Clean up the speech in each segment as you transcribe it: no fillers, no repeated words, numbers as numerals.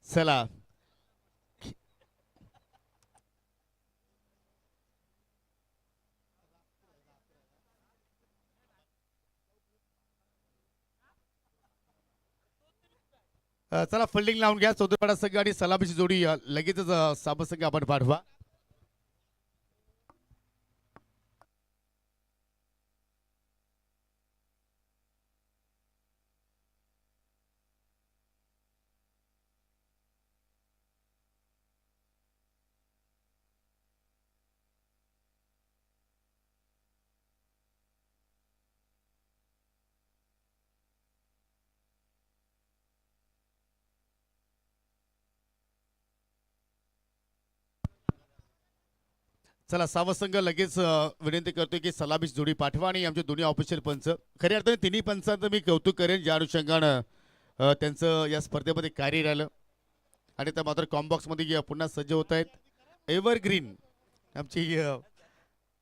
चला चला फिल्डिंग लावून घ्या. चौधरीपाडा संघ आणि सलामीची जोडी लगेचच साबत संघ आपण पाठवा. चला सावध संघ लगेच विनंती करतोय की सलामीची जोडी पाठवा आणि आमचे दोन्ही ऑफिशियल पंच, खऱ्या अर्थाने तिन्ही पंचांचं मी कौतुक करेन ज्या अनुषंगानं त्यांचं या स्पर्धेमध्ये कार्य राहिलं आणि त्या मात्र कॉम्बॉक्समध्ये पुन्हा सज्ज होत आहेत एव्हरग्रीन आमची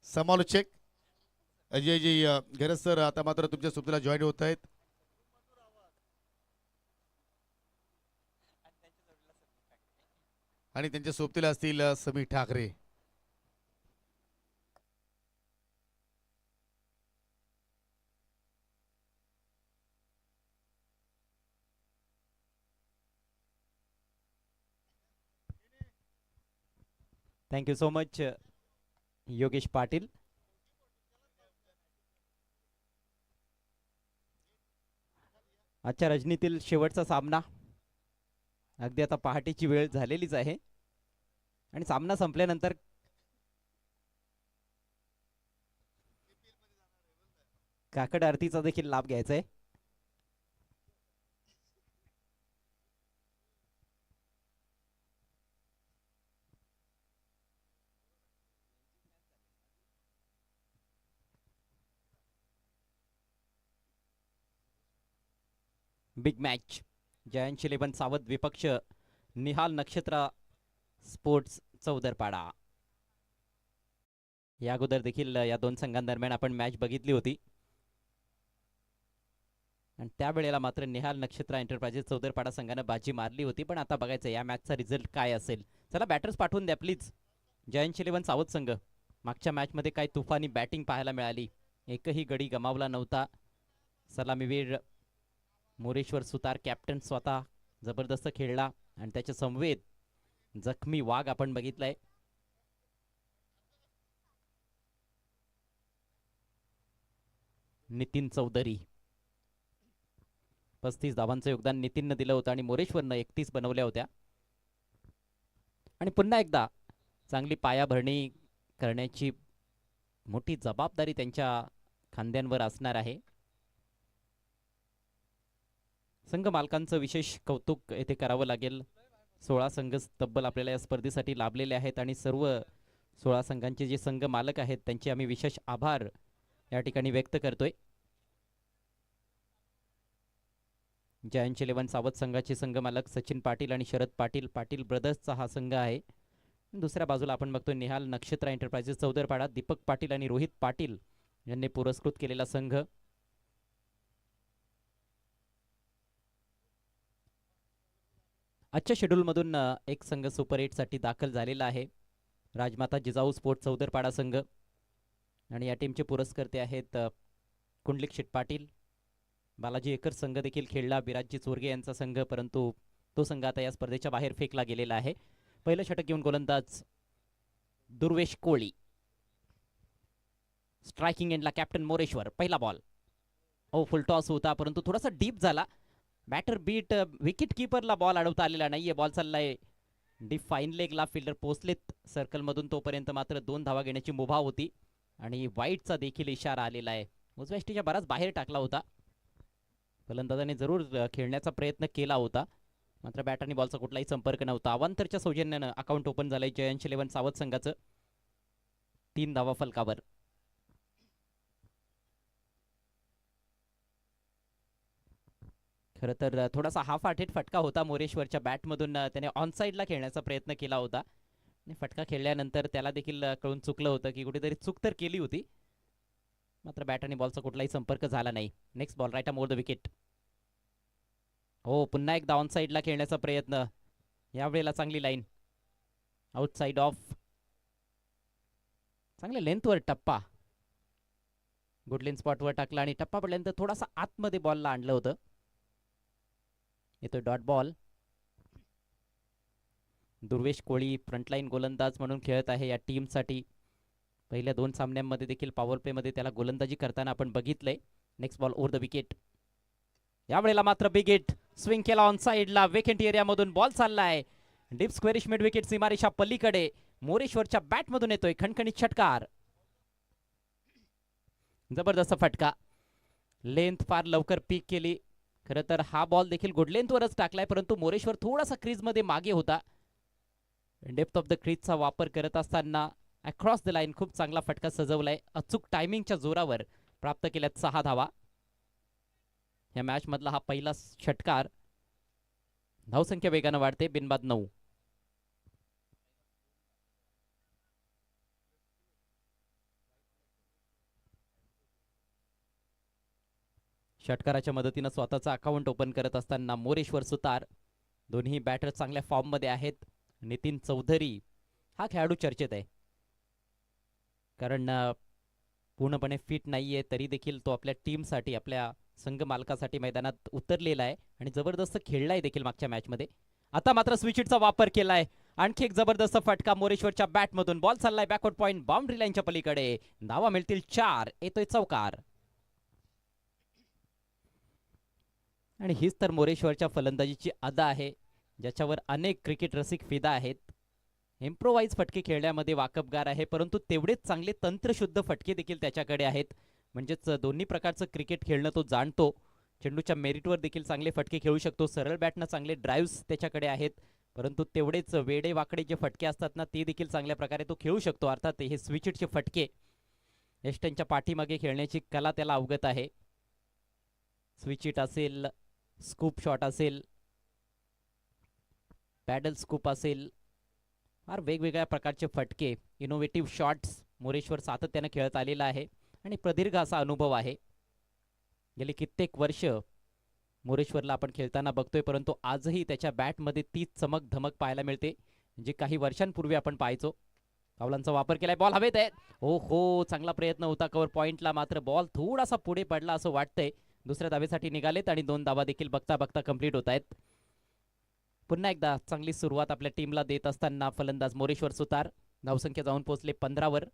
समालोचक अजयजी गरज सर आता मात्र तुमच्या सोबतीला जॉईन होत आहेत. आणि त्यांच्या सोबतीला असतील Sameer Thackeray. Thank you so much Yogesh Patil. आजच्या रजनीतील शेवटचा सामना. अगदी आता पहाटेची वेळ झालेलीच आहे आणि सामना संपल्यानंतर काकड आरतीचा देखील लाभ घ्यायचा आहे. बिग मॅच जयंत 11 सावध विपक्ष निहाल नक्षत्र स्पोर्ट्स चौदरपाडा. या अगोदर देखील या दोन संघांदरम्यान आपण मॅच बघितली होती आणि त्यावेळेला मात्र निहाल नक्षत्र एंटरप्राइजेस चौदरपाडा संघानं बाजी मारली होती. पण आता बघायचं या मॅचचा रिझल्ट काय असेल. चला बॅटर्स पाठवून द्या प्लीज. जयंत 11 सावध संघ. मागच्या मॅचमध्ये काय तुफानी बॅटिंग पाहायला मिळाली, एकही गडी गमावला नव्हता. सलामीवीर मोरेश्वर सुतार कॅप्टन स्वतः जबरदस्त खेळला आणि त्याच्या समवेत जखमी वाघ आपण बघितलाय. नितीन चौधरी 35 धावांचं योगदान नितीननं दिलं होतं आणि मोरेश्वरनं 31 बनवल्या होत्या. आणि पुन्हा एकदा चांगली पायाभरणी करण्याची मोठी जबाबदारी त्यांच्या खांद्यांवर असणार आहे. संघ मालकांचं विशेष कौतुक येथे करावं लागेल. 16 संघ तब्बल आपल्याला या स्पर्धेसाठी लाभलेले आहेत आणि सर्व 16 संघांचे जे संघ मालक आहेत त्यांचे आम्ही विशेष आभार या ठिकाणी व्यक्त करतोय. जयंत 11 सावध संघाचे संघ मालक सचिन पाटील आणि शरद पाटील, पाटील ब्रदर्सचा हा संघ आहे. दुसऱ्या बाजूला आपण बघतोय निहाल नक्षत्र एंटरप्राइजेस चौदरपाडा, दीपक पाटील आणि रोहित पाटील यांनी पुरस्कृत केलेला संघ. आजच्या शेड्यूलमधून एक संघ सुपर 8 साठी दाखल झालेला आहे, राजमाता जिजाऊ स्पोर्ट्स चौदरपाडा संघ. आणि या टीमचे पुरस्कर्ते आहेत कुंडलिक शेट पाटील. बालाजी एकर संघ देखील खेळला, बिराजी चोरगे यांचा संघ, परंतु तो संघ आता या स्पर्धेच्या बाहेर फेकला गेलेला आहे. पहिलं षटक घेऊन गोलंदाज दुर्वेश कोळी. स्ट्रायकिंग एंडला कॅप्टन मोरेश्वर. पहिला बॉल फुल टॉस होता परंतु थोडासा डीप झाला. बॅटर बीट विकेट कीपरला बॉल अडवता आलेला नाहीये. बॉल चाललाय डीप फाईन लेगला. फिल्डर पोचलेत सर्कलमधून, तोपर्यंत मात्र 2 धावा घेण्याची मुभा होती आणि वाईटचा देखील इशारा आलेला आहे. उजव्या यष्टीच्या बराच बाहेर टाकला होता. फलंदाजाने जरूर खेळण्याचा प्रयत्न केला होता मात्र बॅटरनी बॉलचा कुठलाही संपर्क नव्हता. अवांतरच्या सौजन्यानं अकाउंट ओपन झालंय जयंत 11 सावध संघाचं. 3 धावा फलकावर. खरं तर थोडासा हाफ हार्टेड फटका होता मोरेश्वरच्या बॅटमधून. त्याने ऑन साईडला खेळण्याचा प्रयत्न केला होता आणि फटका खेळल्यानंतर त्याला देखील कळून चुकलं होतं की कुठेतरी चूक तर केली होती, मात्र बॅट आणि बॉलचा कुठलाही संपर्क झाला नाही. Next ball right more the wicket. हो पुन्हा एकदा ऑन साईडला खेळण्याचा प्रयत्न. यावेळेला चांगली लाईन आउटसाइड ऑफ, चांगल्या लेंथवर टप्पा, गुडलेन स्पॉटवर टाकला आणि टप्पा पडल्यानंतर थोडासा आतमध्ये बॉलला आणलं होतं. येतोय डॉट बॉल. दुर्वेश कोळी फ्रंटलाईन गोलंदाज म्हणून खेळत आहे या टीमसाठी. पहिल्या 2 सामन्यांमध्ये देखील पॉवर प्ले मध्ये त्याला गोलंदाजी करताना आपण बघितलंय. Next ball over the wicket. यावेळेला मात्र बिग हिट, स्विंग केला ऑन साइडला, वेकेंट एरियामधून बॉल चाललाय डीप स्क्वेरिश मिड विकेट सीमारेषा पलीकडे. मोरेश्वरच्या बॅटमधून येतोय खणखणीत षटकार. जबरदस्त फटका, लेंथ फार लवकर पीक केली. खरं तर हा बॉल देखील गुड लेंथवरच टाकलाय, परंतु मोरेश्वर थोडासा क्रीज मध्ये मागे होता. डेप्थ ऑफ द क्रीजचा वापर करत असताना अक्रॉस द लाईन खूप चांगला फटका सजवलाय. अचूक टायमिंगच्या जोरावर प्राप्त केल्यात 6 धावा. या मॅच मधला हा पहिला षटकार. धावसंख्या वेगानं वाढते, बिनबाद 9. षटकाराच्या मदतीनं स्वतःचा अकाउंट ओपन करत असताना मोरेश्वर सुतार, दोन्ही बॅटर चांगल्या फॉर्म मध्ये आहेत. नितीन चौधरी हा खेळाडू चर्चेत आहे, कारण पूर्णपणे फिट नाहीये तरी देखील तो आपल्या टीमसाठी, आपल्या संघ मालकासाठी मैदानात उतरलेला आहे आणि जबरदस्त खेळलाय देखील मागच्या मॅच मध्ये. आता मात्र स्विचिटचा वापर केलाय. आणखी एक जबरदस्त फटका मोरेश्वरच्या बॅटमधून. बॉल चाललाय बॅकवर्ड पॉइंट बाउंड्री लाईनच्या पलीकडे. धावा मिळतील 4. येतोय चौकार. आणि हीच तर मोरेश्वरच्या फलंदाजीची अदा आहे, ज्याच्यावर अनेक क्रिकेट रसिक फिदा आहेत. इम्प्रोवाइज फटके खेळण्यामध्ये वाकबगार आहे, परंतु तेवढेच चांगले तंत्रशुद्ध फटके देखील त्याच्याकडे आहेत. म्हणजेच दोन्ही प्रकारचं क्रिकेट खेळणं तो जाणतो. चेंडूच्या मेरिटवर देखील चांगले फटके खेळू शकतो. सरळ बॅटनं चांगले ड्राईव्स त्याच्याकडे आहेत, परंतु तेवढेच वेडे वाकडे जे फटके असतात ना, ते देखील चांगल्या प्रकारे तो खेळू शकतो. अर्थात हे स्विचिटचे फटके, एस्टनच्या पाठीमागे खेळण्याची कला त्याला अवगत आहे. स्विचिट असेल, स्कूप शॉट असेल, पॅडल स्कूप असेल, फार वेगवेगळ्या प्रकारचे फटके, इनोव्हेटिव्ह शॉट्स मोरेश्वर सातत्याने खेळत आलेला आहे आणि प्रदीर्घ असा अनुभव आहे. गेली कित्येक वर्ष मोरेश्वरला आपण खेळताना बघतोय, परंतु आजही त्याच्या बॅटमध्ये तीच चमक धमक पाहायला मिळते जी काही वर्षांपूर्वी आपण पाहायचो. पावलांचा वापर केलाय, बॉल हवेत आहे. हो हो, चांगला प्रयत्न होता कव्हर पॉइंटला, मात्र बॉल थोडासा पुढे पडला असं वाटतंय. दुसऱ्या धावेसाठी निघालेत आणि 2 धावा देखील बघता बघता कंप्लीट होत आहेत. पुन्हा एकदा चांगली सुरुवात आपल्या टीमला देत असताना फलंदाज मोरेश्वर सुतार. धावसंख्या जाऊन पोहोचले 15 वर.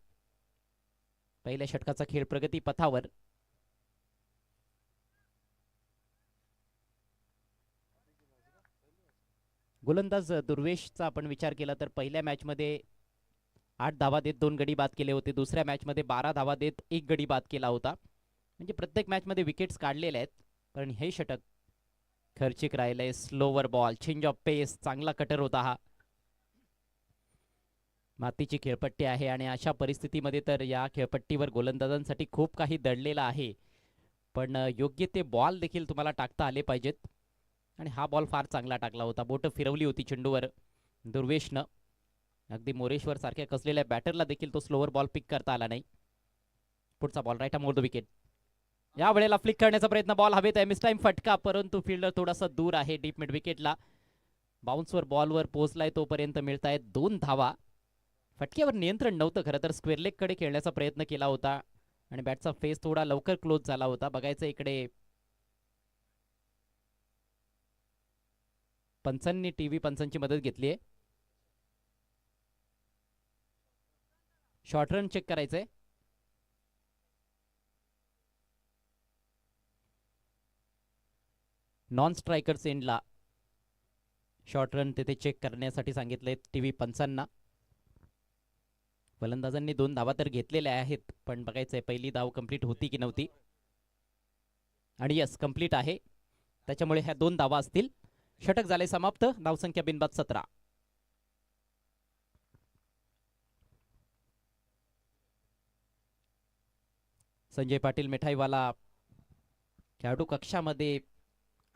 पहिल्या षटकाचा खेळ प्रगती पथावर. गोलंदाज दुर्वेशचा आपण विचार केला तर पहिल्या मॅच मध्ये 8 धावा देत 2 गडी बाद केले होते. दुसऱ्या मॅच मध्ये 12 धावा देत 1 गडी बाद केला होता. म्हणजे प्रत्येक मॅच मध्ये विकेट्स काढलेले आहेत, पण हे षटक खर्चिक राहिलंय. स्लोवर बॉल, चेंज ऑफ पेस, चांगला कटर होता हा. मातीची खेळपट्टी आहे आणि अशा परिस्थितीमध्ये तर या खेळपट्टीवर गोलंदाजांसाठी खूप काही दडलेला आहे, पण योग्य ते बॉल देखील तुम्हाला टाकता आले पाहिजेत. आणि हा बॉल फार चांगला टाकला होता, बोट फिरवली होती चेंडूवर दुर्वेशनं. अगदी मोरेश्वर सारख्या कसलेल्या बॅटरला देखील तो स्लोवर बॉल पिक करता आला नाही. पुढचा ball right more the wicket. या वेळेला फ्लिक करण्याचा प्रयत्न, बॉल हवेत आहे, मिस टाइम फटका, परंतु फिल्डर थोडासा दूर आहे डीप मिड विकेटला. बाउन्सवर बॉलवर पोहोचलाय तोपर्यंत मिळतायत 2 धावा. फटक्यावर नियंत्रण नव्हतं खरं तर. स्क्वेअर लेग कडे खेळण्याचा प्रयत्न केला होता आणि बॅटचा फेस थोडा लवकर क्लोज झाला होता. बघायचं इकडे पंचांनी, टीव्ही पंचांची मदत घेतली आहे. शॉर्ट रन चेक करायचंय. नॉन स्ट्रायकर्स एंडला शॉर्ट रन तिथे चेक करण्यासाठी सांगितले टीव्ही पंचांना. फलंदाजांनी 2 धावा तर घेतलेल्या आहेत, पण बघायचंय पहिली धाव कंप्लीट होती की नव्हती. आणि यस, कंप्लीट आहे, त्याच्यामुळे ह्या 2 धावा असतील. षटक झाले समाप्त. धावसंख्या बिनबाद 17. संजय पाटील मिठाईवाला खेळाडू कक्षामध्ये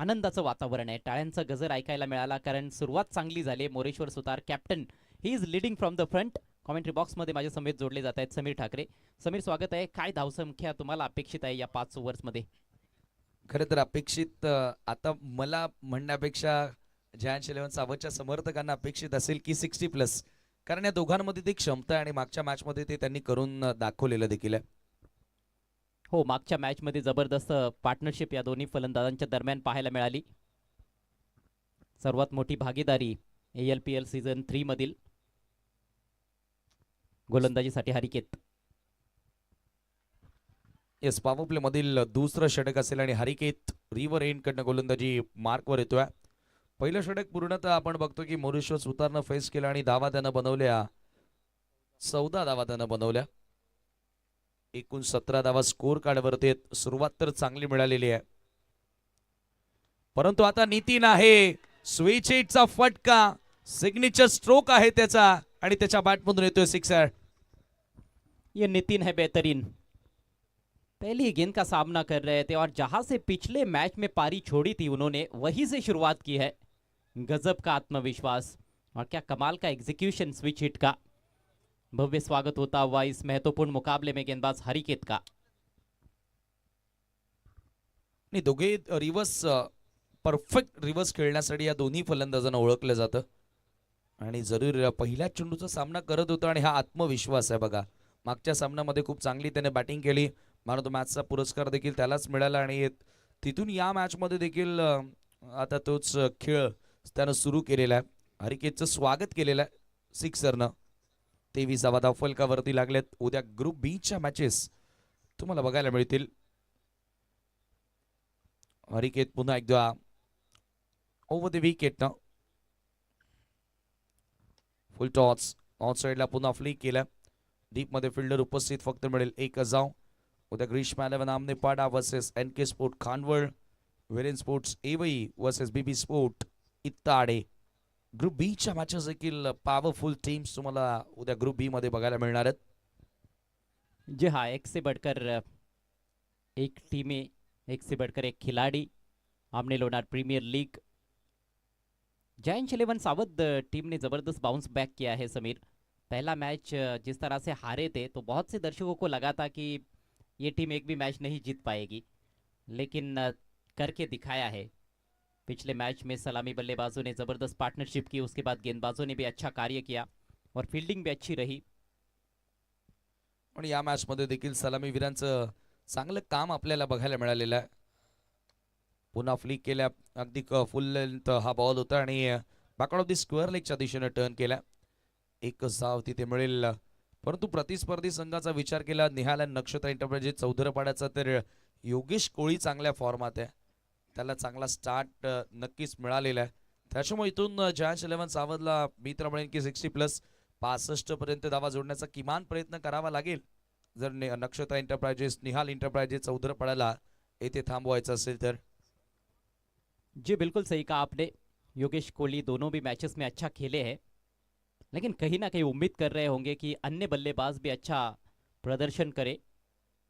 आनंदाचं वातावरण आहे. टाळ्यांचा गजर ऐकायला मिळाला, कारण सुरुवात चांगली झाली. Moreshwar Sutar captain, he is leading from the front. Commentary बॉक्समध्ये माझ्या समेत जोडले जात आहेत समीर ठाकरे. समीर, स्वागत आहे. काय धावसंख्या तुम्हाला अपेक्षित आहे या 5 ओव्हर्समध्ये? खरं तर अपेक्षित आता मला म्हणण्यापेक्षा जयांश 11 सावधच्या समर्थकांना अपेक्षित असेल की 60+, कारण या दोघांमध्ये ती क्षमता आहे आणि मागच्या मॅच मध्ये ते त्यांनी करून दाखवलेलं देखील आहे. हो, मागच्या मॅच मध्ये जबरदस्त पार्टनरशिप या दोन्ही फलंदाजांच्या दरम्यान पाहायला मिळाली. सर्वात मोठी भागीदारी ALPL सीझन 3 मधील गोलंदाजीसाठी हरिकेत. येस, पॉवर प्ले मधील दुसरं षटक असेल आणि हरिकेत रिव्हर एंड कडनं गोलंदाजी मार्कवर येतोय. पहिलं षटक पूर्णतः आपण बघतो की मॉरिशस उतारनं फेस केलं आणि धावा त्यानं बनवल्या 14 धावा त्यानं बनवल्या. एकूण 17 धावा स्कोर कार्डवरती आहेत. सुरुवात तर चांगली मिळालेली आहे, परंतु आता नितीन आहे. स्विच हिटचा फटका, सिग्नेचर स्ट्रोक आहे त्याचा आणि त्याच्या बॅटमधून येतोय सिक्सर. ये नितिन है बेहतरीन, पहली गेंद का सामना कर रहे थे और जहां से पिछले मैच में पारी छोड़ी थी उन्होंने वहीं से शुरुआत की है. गजब का आत्मविश्वास और क्या कमाल का एग्जीक्यूशन स्विच हिट का. भव्य स्वागत होता हुआ इस महत्वपूर्ण मुकाबले में गेंदबाज हरिकेत का. आणि दोघे रिव्हर्स, परफेक्ट रिव्हर्स खेळण्यासाठी या दोन्ही फलंदाजांना ओळखलं जातं आणि जरूर पहिल्या चेंडूचा सामना करत होता आणि हा आत्मविश्वास आहे बघा. मागच्या सामन्यामध्ये खूप चांगली त्याने बॅटिंग केली, मॅन ऑफ द मॅचचा पुरस्कार देखील त्यालाच मिळाला आणि तिथून या मॅचमध्ये देखील आता तोच खेळ त्यानं सुरू केलेला आहे. हरिकेतचं स्वागत केलेलं आहे सिक्सरनं. 23वा धाव फलकावरती लागलेत. उद्या ग्रुप बीच्या मॅचेस तुम्हाला बघायला मिळतील. हरिकेत पुन्हा एकदा ओव्हर द विकेट ना फुल टॉस ऑन साइडला पुन्हा फ्लिक केला. डीप मध्ये फिल्डर उपस्थित फक्त मिळेल एकच धाव. उद्या ग्रीष्मा 11 Aamne Pada versus NK sport Khanwal, वेरेन स्पोर्ट्स एवई वर्सेस BB स्पोर्ट इत्ताडे. ग्रुप बी च्या मॅचेस देखील पॉवरफुल टीम्स तुम्हाला उद्या ग्रुप बी मध्ये बघायला मिळणार आहेत. जी हाँ, एक से बढ़कर एक टीमें, एक से बढ़कर एक खिलाड़ी. आमने लोनार प्रीमियर लीग. जयंश 11 सावध टीम ने जबरदस्त बाउंस बैक किया है समीर. पहला मैच जिस तरह से हारे थे तो बहुत से दर्शकों को लगा था कि ये टीम एक भी मैच नहीं जीत पाएगी, लेकिन करके दिखाया है. पिछले मैच में सलामी बल्लेबाजों ने जबरदस्त पार्टनरशिप की, उसके बाद गेंदबाजों ने भी अच्छा कार्य किया और फील्डिंग भी अच्छी रही. आणि या मॅच मध्ये देखील सलामी वीरांचं चांगलं काम आपल्याला बघायला मिळालेलं आहे. पुन्हा फ्लिक केल्या, अगदी फुल लेंथ हा बॉल होता आणि बॅकआउट ऑफ द स्क्वेअर लेगच्या दिशेने टर्न केला. एकच धाव तिथे मिळेल, परंतु प्रतिस्पर्धी संघाचा विचार केला निहाल नक्षत्र एंटरप्राइजेस चौधरपाड्याचा तर योगेश कोळी चांगल्या फॉर्मात आहे. त्याला चांगला स्टार्ट नक्कीच मिळालेला आहे. त्याच्यामुळे इथून जयंश 11 सावधला मी तर म्हणेन की 60+ 65 पर्यंत धावा जोडण्याचा किमान प्रयत्न करावा लागेल जर नक्षत्र एंटरप्राइजेस, निहाल एंटरप्राइजेस चौधरपाड्याला येथे थांबवायचं असेल तर. जी बिल्कुल सही कहा आपने. योगेश कोहली दोनों भी मैचेस में अच्छा खेले हैं, लेकिन कहीं ना कहीं उम्मीद कर रहे होंगे कि अन्य बल्लेबाज भी अच्छा प्रदर्शन करे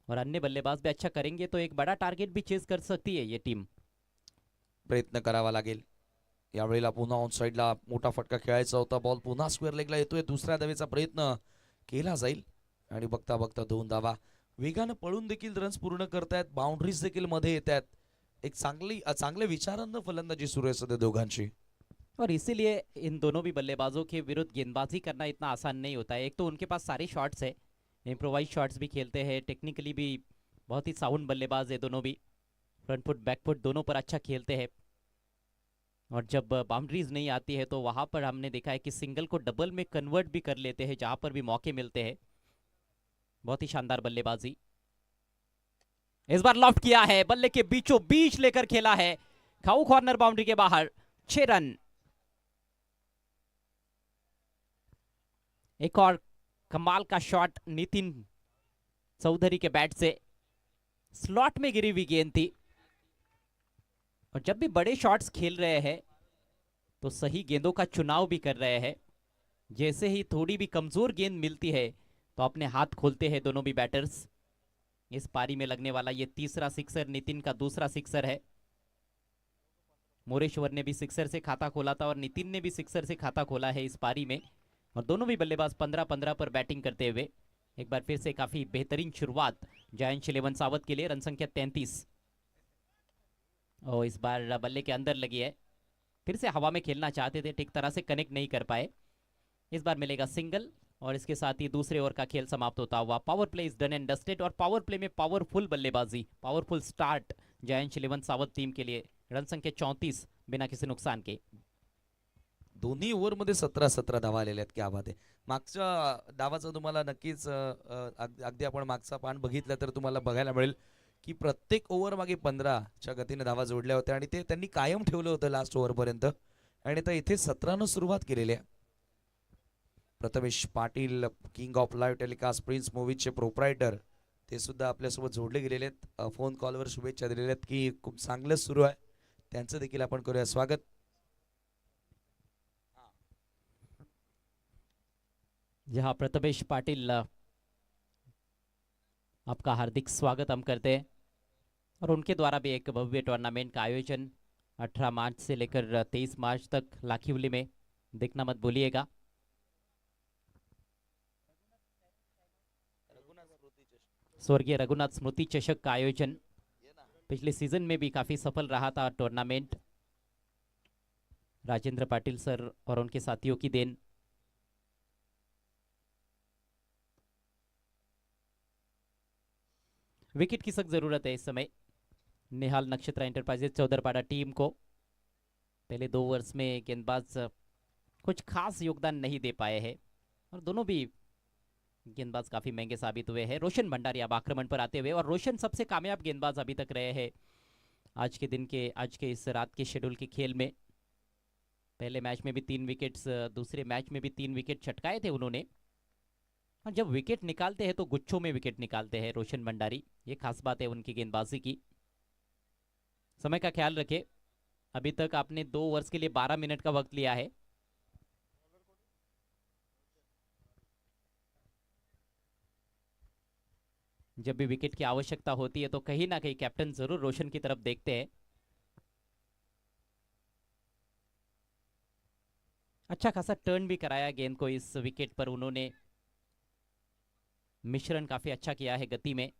और अन्य बल्लेबाज भी अच्छा करेंगे तो एक बड़ा टारगेट भी चेस कर सकती है ये टीम. प्रयत्न करावा लागेल. यावेळेला पुन्हा ऑन साइडला मोठा फटका खेळायचा होता. बॉल पुन्हा स्क्वेअर लेगला येतोय. दुसऱ्या धावेचा प्रयत्न केला जाईल आणि बघता बघता 2 धावा. वेगानं पळून देखील रन्स पूर्ण करतायत, बाउंड्रीज देखील मध्ये येत आहेत. एक चांगल्या विचारांना फलंदाजी सुरू आहे सध्या दोघांची. और इसीलिए इन दोनों भी बल्लेबाजों के विरुद्ध गेंदबाजी करना इतना आसान नहीं होता है. एक तो उनके पास सारे शॉट्स है, इम्प्रोवाइज शॉट्स भी खेलते हैं, टेक्निकली भी बहुत ही साउंड बल्लेबाज है दोनों भी. फ्रंट फुट बैक फुट दोनों पर अच्छा खेलते हैं और जब बाउंड्रीज नहीं आती है तो वहां पर हमने देखा है कि सिंगल को डबल में कन्वर्ट भी कर लेते हैं जहां पर भी मौके मिलते हैं. बहुत ही शानदार बल्लेबाजी. इस बार लॉफ्ट किया है, बल्ले के बीचों बीच लेकर खेला है, खाऊ कॉर्नर बाउंड्री के बाहर. 6 रन. एक और कमाल का शॉट नितिन चौधरी के बैट से, स्लॉट में गिरी हुई गेंद थी. और जब भी बड़े शॉट्स खेल रहे हैं तो सही गेंदों का चुनाव भी कर रहे हैं. जैसे ही थोड़ी भी कमजोर गेंद मिलती है तो अपने हाथ खोलते हैं दोनों भी बैटर्स. इस पारी में लगने वाला ये तीसरा सिक्सर नितिन का दूसरा सिक्सर है. मोरेश्वर ने भी सिक्सर से खाता खोला था और नितिन ने भी सिक्सर से खाता खोला है इस पारी में. और दोनों भी बल्लेबाज 15-15 पर बैटिंग करते हुए एक बार फिर से काफी बेहतरीन शुरुआत जयंश 11 सावध के लिए. रन संख्या 33 और इस बार बल्ले के अंदर लगी है. फिर से हवा में खेलना चाहते थे, ठीक तरह से कनेक्ट नहीं कर पाए। इस बार मिलेगा सिंगल और इसके साथ ही दूसरे ओवर का खेल समाप्त होता हुआ। Power play is done end dusted और पावर प्ले में पावरफुल बल्लेबाजी, पावरफुल स्टार्ट जयंश 11 सावध टीम के लिए। रन संख्या 34 बिना किसी नुकसान के। दोन्ही ओव्हरमध्ये 17-17 धावा आलेल्या आहेत. क्या बात आहे. मागच्या डावाचा तुम्हाला नक्कीच अगदी आपण मागचा पान बघितलं तर तुम्हाला बघायला मिळेल की प्रत्येक ओव्हर मागे 15च्या गतीने धावा जोडल्या होत्या आणि ते त्यांनी कायम ठेवलं होतं लास्ट ओव्हरपर्यंत. आणि आता इथे 17नं सुरुवात केलेली आहे. Prathamesh Patil, king of live telecast, prince मूवीजचे प्रोप्रायटर, ते सुद्धा आपल्यासोबत जोडले गेलेले आहेत. फोन कॉलवर शुभेच्छा दिलेल्या आहेत की खूप चांगलं सुरू आहे. त्यांचं देखील आपण करूया स्वागत. जहां प्रथमेश पाटिल आपका हार्दिक स्वागत हम करते हैं और उनके द्वारा भी एक भव्य टूर्नामेंट का आयोजन 18 मार्च से लेकर 23 मार्च तक लाखिवली में देखना मत भूलिएगा। स्वर्गीय रघुनाथ स्मृति चषक का आयोजन पिछले सीजन में भी काफी सफल रहा था टूर्नामेंट। राजेंद्र पाटिल सर और उनके साथियों की देन। विकेट की सख्त जरूरत है इस समय निहाल नक्षत्रा एंटरप्राइजेज चौधरपाड़ा टीम को। पहले 2 ओवर्स में गेंदबाज कुछ खास योगदान नहीं दे पाए हैं और दोनों भी गेंदबाज काफी महंगे साबित हुए हैं। रोशन भंडारी अब आक्रमण पर आते हुए और रोशन सबसे कामयाब गेंदबाज अभी तक रहे हैं आज के इस रात के शेड्यूल के खेल में। पहले मैच में भी 3 विकेट्स, दूसरे मैच में भी 3 विकेट छटकाए थे उन्होंने। और जब विकेट निकालते हैं तो गुच्छों में विकेट निकालते हैं रोशन भंडारी, ये खास बात है उनकी गेंदबाजी की। समय का ख्याल रखें, अभी तक आपने 2 ओवर्स के लिए 12 मिनट का वक्त लिया है। जब भी विकेट की आवश्यकता होती है तो कहीं ना कहीं कैप्टन जरूर रोशन की तरफ देखते हैं। अच्छा खासा टर्न भी कराया गेंद को इस विकेट पर उन्होंने, मिश्रण काफी अच्छा किया है गति में।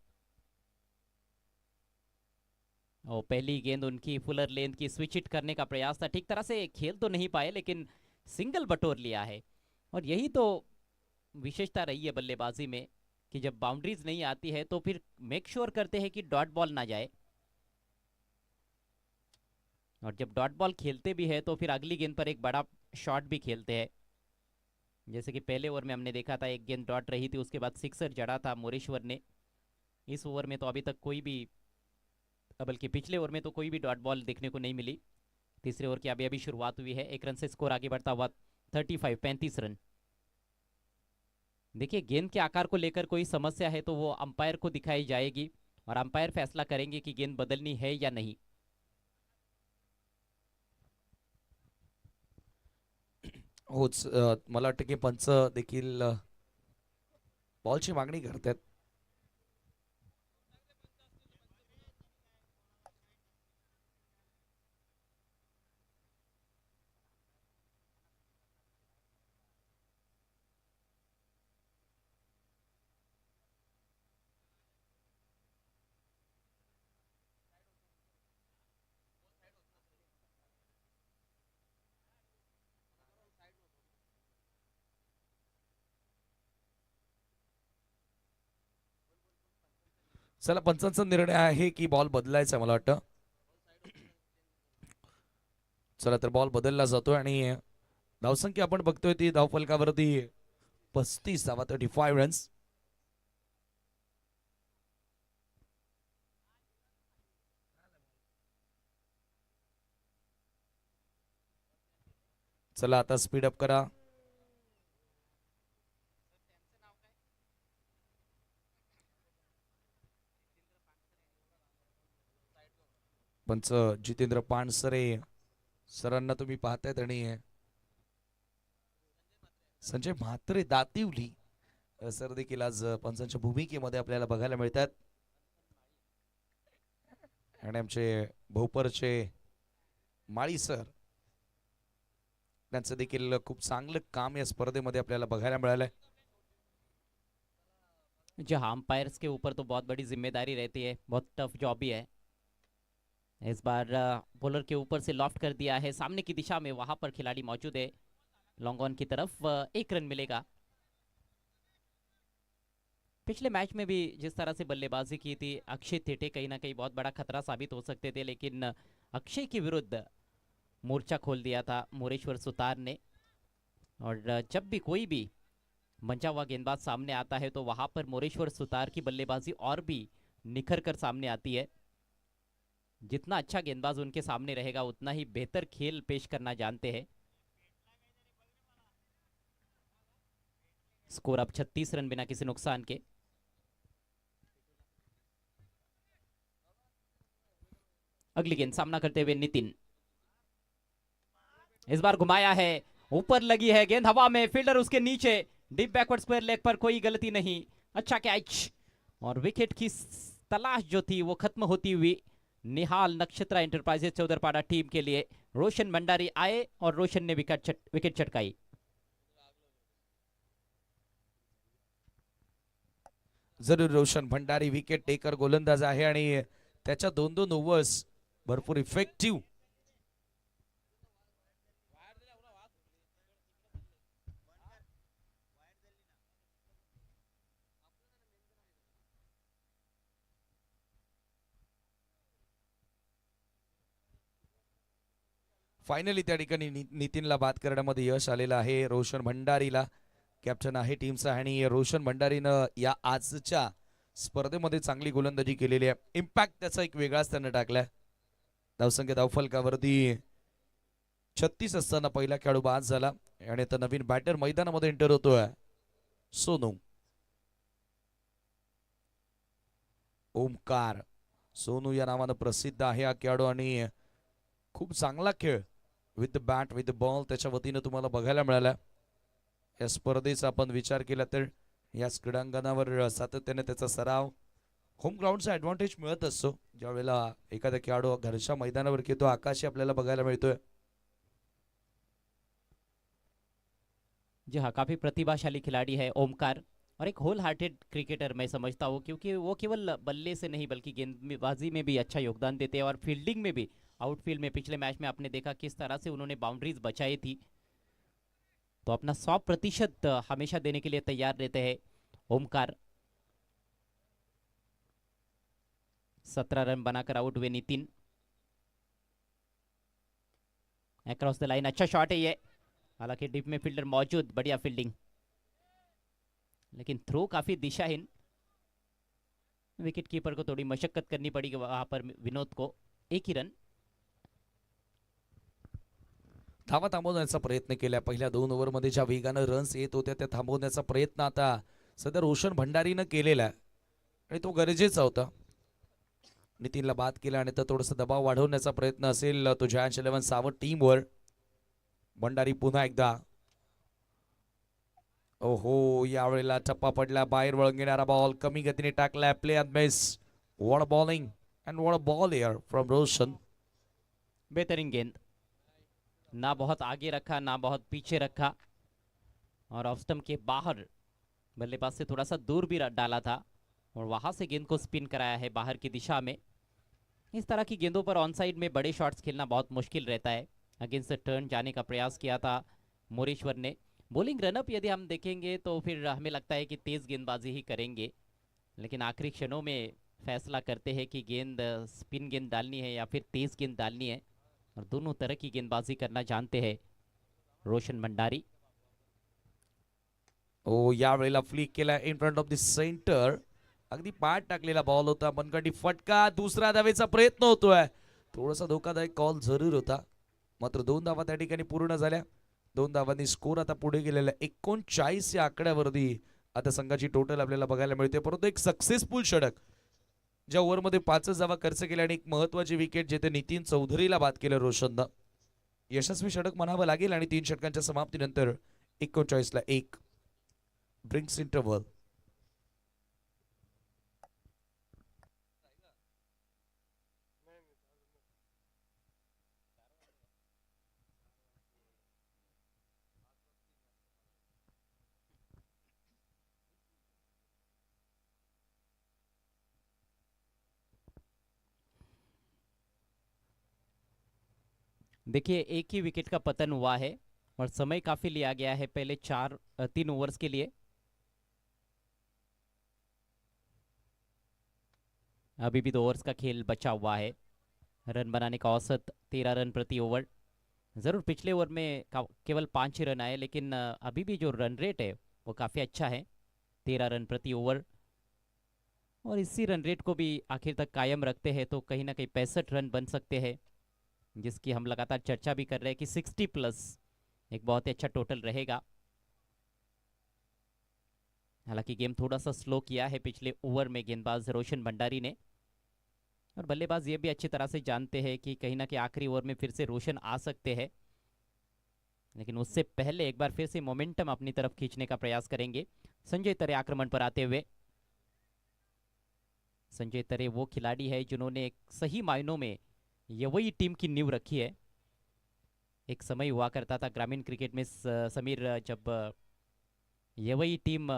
और पहली गेंद उनकी फुलर लेंथ की स्विच हिट करने का प्रयास था, ठीक तरह से खेल तो नहीं पाए लेकिन सिंगल बटोर लिया है। और यही तो विशेषता रही है बल्लेबाजी में कि जब बाउंड्रीज नहीं आती है तो फिर मेक श्योर करते हैं कि डॉट बॉल ना जाए, और जब डॉट बॉल खेलते भी है तो फिर अगली गेंद पर एक बड़ा शॉट भी खेलते हैं। जैसे कि पहले ओवर में हमने देखा था एक गेंद डॉट रही थी, उसके बाद सिक्सर जड़ा था मोरेश्वर ने। इस ओवर में तो अभी तक कोई भी, बल्कि पिछले ओवर में तो कोई भी डॉट बॉल देखने को नहीं मिली। तीसरे ओवर की अभी शुरुआत हुई है, 1 रन से स्कोर आगे बढ़ता हुआ 35 रन। देखिए गेंद के आकार को लेकर कोई समस्या है तो वो अंपायर को दिखाई जाएगी और अंपायर फैसला करेंगे कि गेंद बदलनी है या नहीं। होच, मला वाटतं की पंच देखील बॉलची मागणी करतात. चला, पंचांचा निर्णय आहे की बॉल बदलायचा मला वाटतं. चला तर बॉल बदलला जातोय आणि धावसंख्या आपण बघतोय ती धावफलकावरती 35 धावा, 35 रन्स. चला आता स्पीड अप करा. पंच जितेंद्र पानसरे सरांना तुम्ही पाहतायत आणि संजय म्हात्रे दातिवली सर देखील आज पंचांच्या भूमिकेमध्ये आपल्याला बघायला मिळतात. आणि आमचे भोपरचे माळी सर, त्यांचं देखील खूप चांगलं काम या स्पर्धेमध्ये आपल्याला बघायला मिळालंय. जहां अंपायर्स के ऊपर तो बहुत बड़ी जिम्मेदारी रहती है, बहुत टफ जॉब भी है। इस बार बॉलर के ऊपर से लॉफ्ट कर दिया है सामने की दिशा में, वहां पर खिलाड़ी मौजूद है। लॉन्ग ऑन की तरफ 1 रन मिलेगा। पिछले मैच में भी जिस तरह से बल्लेबाजी की थी अक्षय थिटे कहीं ना कहीं बहुत बड़ा खतरा साबित हो सकते थे, लेकिन अक्षय के विरुद्ध मोर्चा खोल दिया था मोरेश्वर सुतार ने। और जब भी कोई भी मंचा हुआ गेंदबाज सामने आता है तो वहां पर मोरेश्वर सुतार की बल्लेबाजी और भी निखर कर सामने आती है। जितना अच्छा गेंदबाज उनके सामने रहेगा उतना ही बेहतर खेल पेश करना जानते हैं। स्कोर अब 36 रन बिना किसी नुकसान के। अगली गेंद सामना करते हुए नितिन, इस बार घुमाया है, ऊपर लगी है गेंद हवा में, फील्डर उसके नीचे, डीप बैकवर्ड स्क्वायर लेग पर, कोई गलती नहीं, अच्छा कैच। और विकेट की तलाश जो थी वो खत्म होती हुई निहाल नक्षत्रा एंटरप्राइजेस चौधरपाड़ा टीम के लिए। रोशन भंडारी आए और रोशन ने विकेट चटकाई। जरूर रोशन भंडारी विकेट टेकर गोलंदाज आहे आणि त्याच्या 2-2 ओव्हर्स भरपूर इफेक्टिव्ह फायनली त्या ठिकाणी नितीनला बाद करण्यामध्ये यश आलेलं आहे. रोशन भंडारीला कॅप्टन आहे टीमचा आणि रोशन भंडारीनं या आजच्या स्पर्धेमध्ये चांगली गोलंदाजी केलेली आहे. इम्पॅक्ट त्याचा एक वेगळाच त्यानं टाकलाय. धावसंख्या धावफलकावरती 36 असताना पहिला खेळाडू बाद झाला आणि आता नवीन बॅटर मैदानामध्ये एंटर होतोय सोनू. ओमकार सोनू या नावानं प्रसिद्ध आहे हा खेळाडू आणि खूप चांगला खेळ with the bat with the ball त्याच्या वतीनं तुम्हाला बघायला मिळाला. या स्पर्धेचा आपण विचार केला तर या क्रीडांगणावर सातत्याने त्याचा सराव, होम ग्राउंडचा ऍडव्हान्टेज मिळत असतो ज्यावेळेला एखादा खेळाडू घरच्या मैदानावर खेळतो. आकाशी आपल्याला बघायला मिळतोय. जी हाँ, काफी प्रतिभाशाली खिलाड़ी है ओमकार, और एक होल हार्टेड क्रिकेटर मैं समझता हूँ, क्योंकि वो केवल बल्ले से नहीं बल्कि गेंदबाजी में भी अच्छा योगदान देते हैं और फील्डिंग में भी। आउटफील्ड में पिछले मैच में आपने देखा किस तरह से उन्होंने बाउंड्रीज बचाई थी, तो अपना 100% हमेशा देने के लिए तैयार रहते हैं ओमकार। 17 रन बनाकर आउट हुए नितिन। अक्रॉस द लाइन अच्छा शॉट है ये, हालांकि डीप में फील्डर मौजूद, बढ़िया फील्डिंग, लेकिन थ्रो काफी दिशाहीन। विकेट कीपर को थोड़ी मशक्कत करनी पड़ी वहां पर विनोद को। 1 ही रन। धावा थांबवण्याचा प्रयत्न केला. पहिल्या 2 ओव्हरमध्ये ज्या वेगानं रन्स येत होत्या त्या थांबवण्याचा प्रयत्न आता सध्या रोशन भंडारीनं केलेला आहे आणि तो गरजेचा होता. नितीनला बाद केला आणि तर थोडासा दबाव वाढवण्याचा प्रयत्न असेल तो जॉयंट्स 11 सावध टीमवर. भंडारी पुन्हा एकदा, ओहो यावेळेला टप्पा पडला, बाहेर वळून घेणारा बॉल कमी गतीने टाकलाय. Play and miss, what a bowling end what a ball here from Roshan. बेहतरीन गेंद, ना बहुत आगे रखा ना बहुत पीछे रखा, और ऑफ स्टंप के बाहर बल्लेबाज से थोड़ा सा दूर भी डाला था और वहां से गेंद को स्पिन कराया है बाहर की दिशा में। इस तरह की गेंदों पर ऑन साइड में बड़े शॉट्स खेलना बहुत मुश्किल रहता है। अगेंस्ट टर्न जाने का प्रयास किया था मोरेश्वर ने। बॉलिंग रनअप यदि हम देखेंगे तो फिर हमें लगता है कि तेज गेंदबाजी ही करेंगे, लेकिन आखिरी क्षणों में फैसला करते हैं कि गेंद स्पिन गेंद डालनी है या फिर तेज गेंद डालनी है, और दोनों तरह की गेंदबाजी करना जानते हैं रोशन भंडारी। ओ यावेळेला फ्लिक केला in front of the centre. अगदी पाठ टाकलेला बॉल होता. मनगटी फटका, दुसरा धावेचा प्रयत्न होतोय. थोडासा धोकादायक कॉल जरूर होता, मात्र 2 धावा त्या ठिकाणी पूर्ण झाल्या. 2 धावांनी स्कोर आता पुढे गेलेला 39 या आकड्यावरती आता संघाची टोटल आपल्याला बघायला मिळते. परंतु एक सक्सेसफुल षटक ज्या ओव्हरमध्ये 5 धावा खर्च केल्या आणि एक महत्वाची विकेट जेथे नितीन चौधरीला बाद केलं रोशननं. यशस्वी षटक म्हणावं लागेल आणि 3 षटकांच्या समाप्तीनंतर 39 ला 1 ब्रिंक्स इंटरव्हल. देखिए एक ही विकेट का पतन हुआ है और समय काफी लिया गया है पहले 3 ओवर्स के लिए। अभी भी 2 ओवर्स का खेल बचा हुआ है। रन बनाने का औसत 13 रन प्रति ओवर। जरूर पिछले ओवर में केवल 5 ही रन आए, लेकिन अभी भी जो रन रेट है वो काफी अच्छा है, 13 रन प्रति ओवर। और इसी रन रेट को भी आखिर तक कायम रखते हैं तो कहीं ना कहीं 65 रन बन सकते हैं, जिसकी हम लगातार चर्चा भी कर रहे हैं कि 60 प्लस एक बहुत ही अच्छा टोटल रहेगा। हालांकि गेम थोड़ा सा स्लो किया है पिछले ओवर में गेंदबाज रोशन भंडारी ने, और बल्लेबाज ये भी अच्छी तरह से जानते हैं कि कहीं ना कहीं आखिरी ओवर में फिर से रोशन आ सकते हैं, लेकिन उससे पहले एक बार फिर से मोमेंटम अपनी तरफ खींचने का प्रयास करेंगे। संजय तरे आक्रमण पर आते हुए। संजय तरे वो खिलाड़ी है जिन्होंने एक सही मायनों में ये वही टीम की नींव रखी है। एक समय हुआ करता था ग्रामीण क्रिकेट में समीर, जब ये वही टीम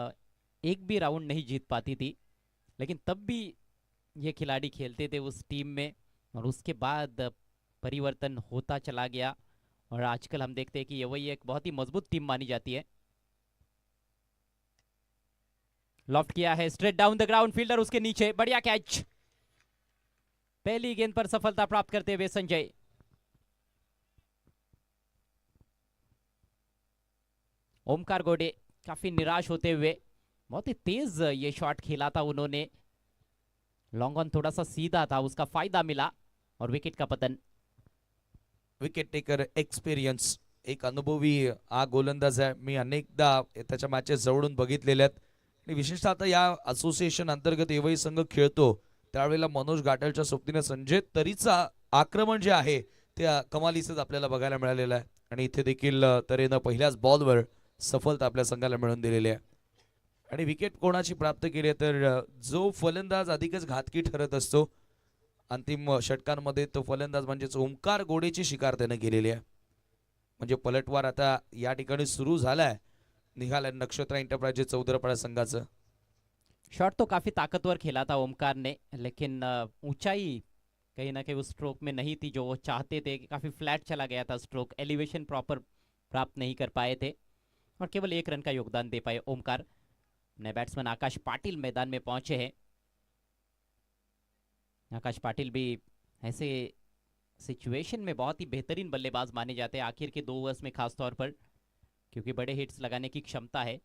एक भी राउंड नहीं जीत पाती थी, लेकिन तब भी ये खिलाड़ी खेलते थे उस टीम में, और उसके बाद परिवर्तन होता चला गया और आजकल हम देखते हैं कि ये वही एक बहुत ही मजबूत टीम मानी जाती है। लॉफ्ट किया है straight down the ground, fielder उसके नीचे, बढ़िया कैच। पहली गेंद पर सफलता प्राप्त करते हुए संजय। ओमकार गोडे काफी निराश होते हुए, बहुत ही तेज ये शॉट खेला था उन्होंने, लॉन्ग ऑन थोड़ा सा सीधा था, उसका फायदा मिला और विकेट का पतन। विकेट टेकर एक्सपिरियन्स, एक अनुभवी हा गोलंदाज आहे. मी अनेकदा त्याच्या मॅचेस जवळून बघितलेल्या आहेत आणि विशेषतः आता या असोसिएशन अंतर्गत एवही संघ खेळतो त्यावेळेला मनोज घाटलच्या सोबतीने संजय तरीचा आक्रमण जे आहे ते कमालीचंच आपल्याला बघायला मिळालेलं आहे आणि इथे देखील तरेनं पहिल्याच बॉलवर सफलता आपल्या संघाला मिळवून दिलेली आहे. आणि विकेट कोणाची प्राप्त केली आहे तर जो फलंदाज अधिकच घातकी ठरत असतो अंतिम षटकांमध्ये तो फलंदाज म्हणजेच ओमकार गोडेची शिकार त्याने केलेली आहे. म्हणजे पलटवार आता या ठिकाणी सुरू झालाय निघालाय नक्षत्र एंटरप्राइजेस चौधरपाडा संघाचं. शॉट तो काफी ताकतवर खेला था ओमकार ने, लेकिन ऊंचाई कहीं ना कहीं उस स्ट्रोक में नहीं थी जो वो चाहते थे। काफी फ्लैट चला गया था स्ट्रोक, एलिवेशन प्रॉपर प्राप्त नहीं कर पाए थे और केवल 1 रन का योगदान दे पाए ओमकार। नए बैट्समैन आकाश पाटिल मैदान में पहुंचे हैं। आकाश पाटिल भी ऐसे सिचुएशन में बहुत ही बेहतरीन बल्लेबाज माने जाते हैं, आखिर के 2 ओवर्स में खास तौर पर, क्योंकि बड़े हिट्स लगाने की क्षमता है।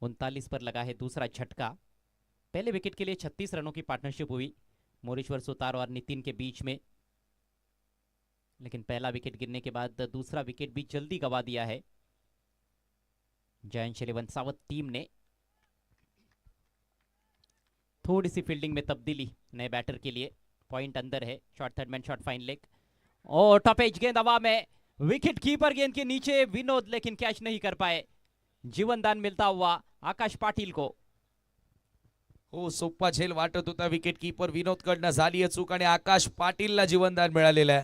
39 पर लगा है दूसरा झटका। पहले विकेट के लिए 36 रनों की पार्टनरशिप हुई मोरेश्वर सुतार और नितिन के बीच में, लेकिन पहला विकेट गिरने के बाद दूसरा विकेट भी जल्दी गवा दिया है जयंत शैलेवन सावत टीम ने। थोड़ी सी फील्डिंग में तब्दीली नए बैटर के लिए, पॉइंट अंदर है, shot third man, shot fine leg और टॉप एज गेंद हवा में, विकेट कीपर गेंद के नीचे विनोद, लेकिन कैच नहीं कर पाए। जीवनदान मिलता हुआ आकाश पाटिल को। हो सोप्पा झेल वाटत होता विकेट कीपर विनोद कडनं झाली चूक आणि आकाश पाटीलला जीवनदान मिळालेलं आहे.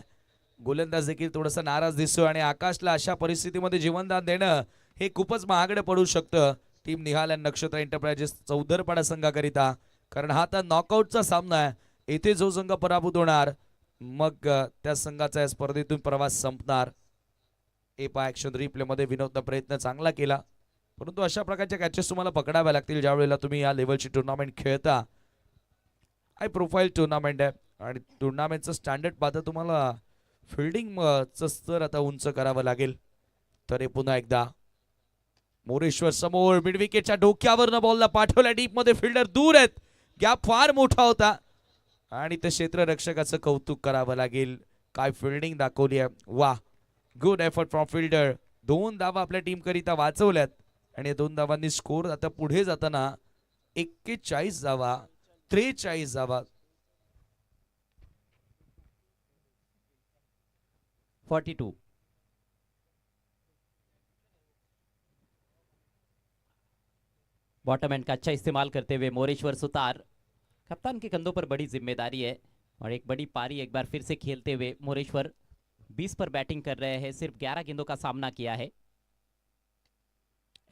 गोलंदाज देखील थोडासा नाराज दिसतोय आणि आकाशला अशा परिस्थितीमध्ये जीवनदान देणं हे खूपच महागडं पडू शकतं टीम निघाल्या नक्षत्र एंटरप्राइजेस चौधरपाडा संघाकरिता, कारण हा आता नॉकआउटचा सामना आहे. येथे जो संघ पराभूत होणार मग त्या संघाचा या स्पर्धेतून प्रवास संपणार. एपा ऍक्शन रिप्ले मध्ये विनोदनं प्रयत्न चांगला केला, परंतु अशा प्रकारच्या कॅचेस तुम्हाला पकडाव्या लागतील ज्या वेळेला तुम्ही या लेवलची टुर्नामेंट खेळता. हाय प्रोफाईल टुर्नामेंट आहे आणि टुर्नामेंटचं स्टँडर्ड पाहता तुम्हाला फिल्डिंगचं स्तर आता उंच करावं लागेल. तर हे पुन्हा एकदा मोरेश्वर समोर मिड विकेटच्या डोक्यावरनं बॉलला पाठवला डीप मध्ये, फिल्डर दूर आहेत, गॅप फार मोठा होता आणि ते क्षेत्ररक्षकाचं कौतुक करावं लागेल. काय फिल्डिंग दाखवली आहे, वा, गुड एफर्ट फ्रॉम फिल्डर. 2 धावा आपल्या टीम करिता वाचवल्यात आणि 2 धावांनी स्कोर आता पुढे जाताना 41 धावा, 43 धावा. 42 बॉटम एंड का अच्छा इस्तेमाल करते हुए मोरेश्वर सुतार, कप्तान के कंधों पर बड़ी जिम्मेदारी है और एक बड़ी पारी एक बार फिर से खेलते हुए मोरेश्वर 20 पर बैटिंग कर रहे हैं, सिर्फ 11 गेंदों का सामना किया है।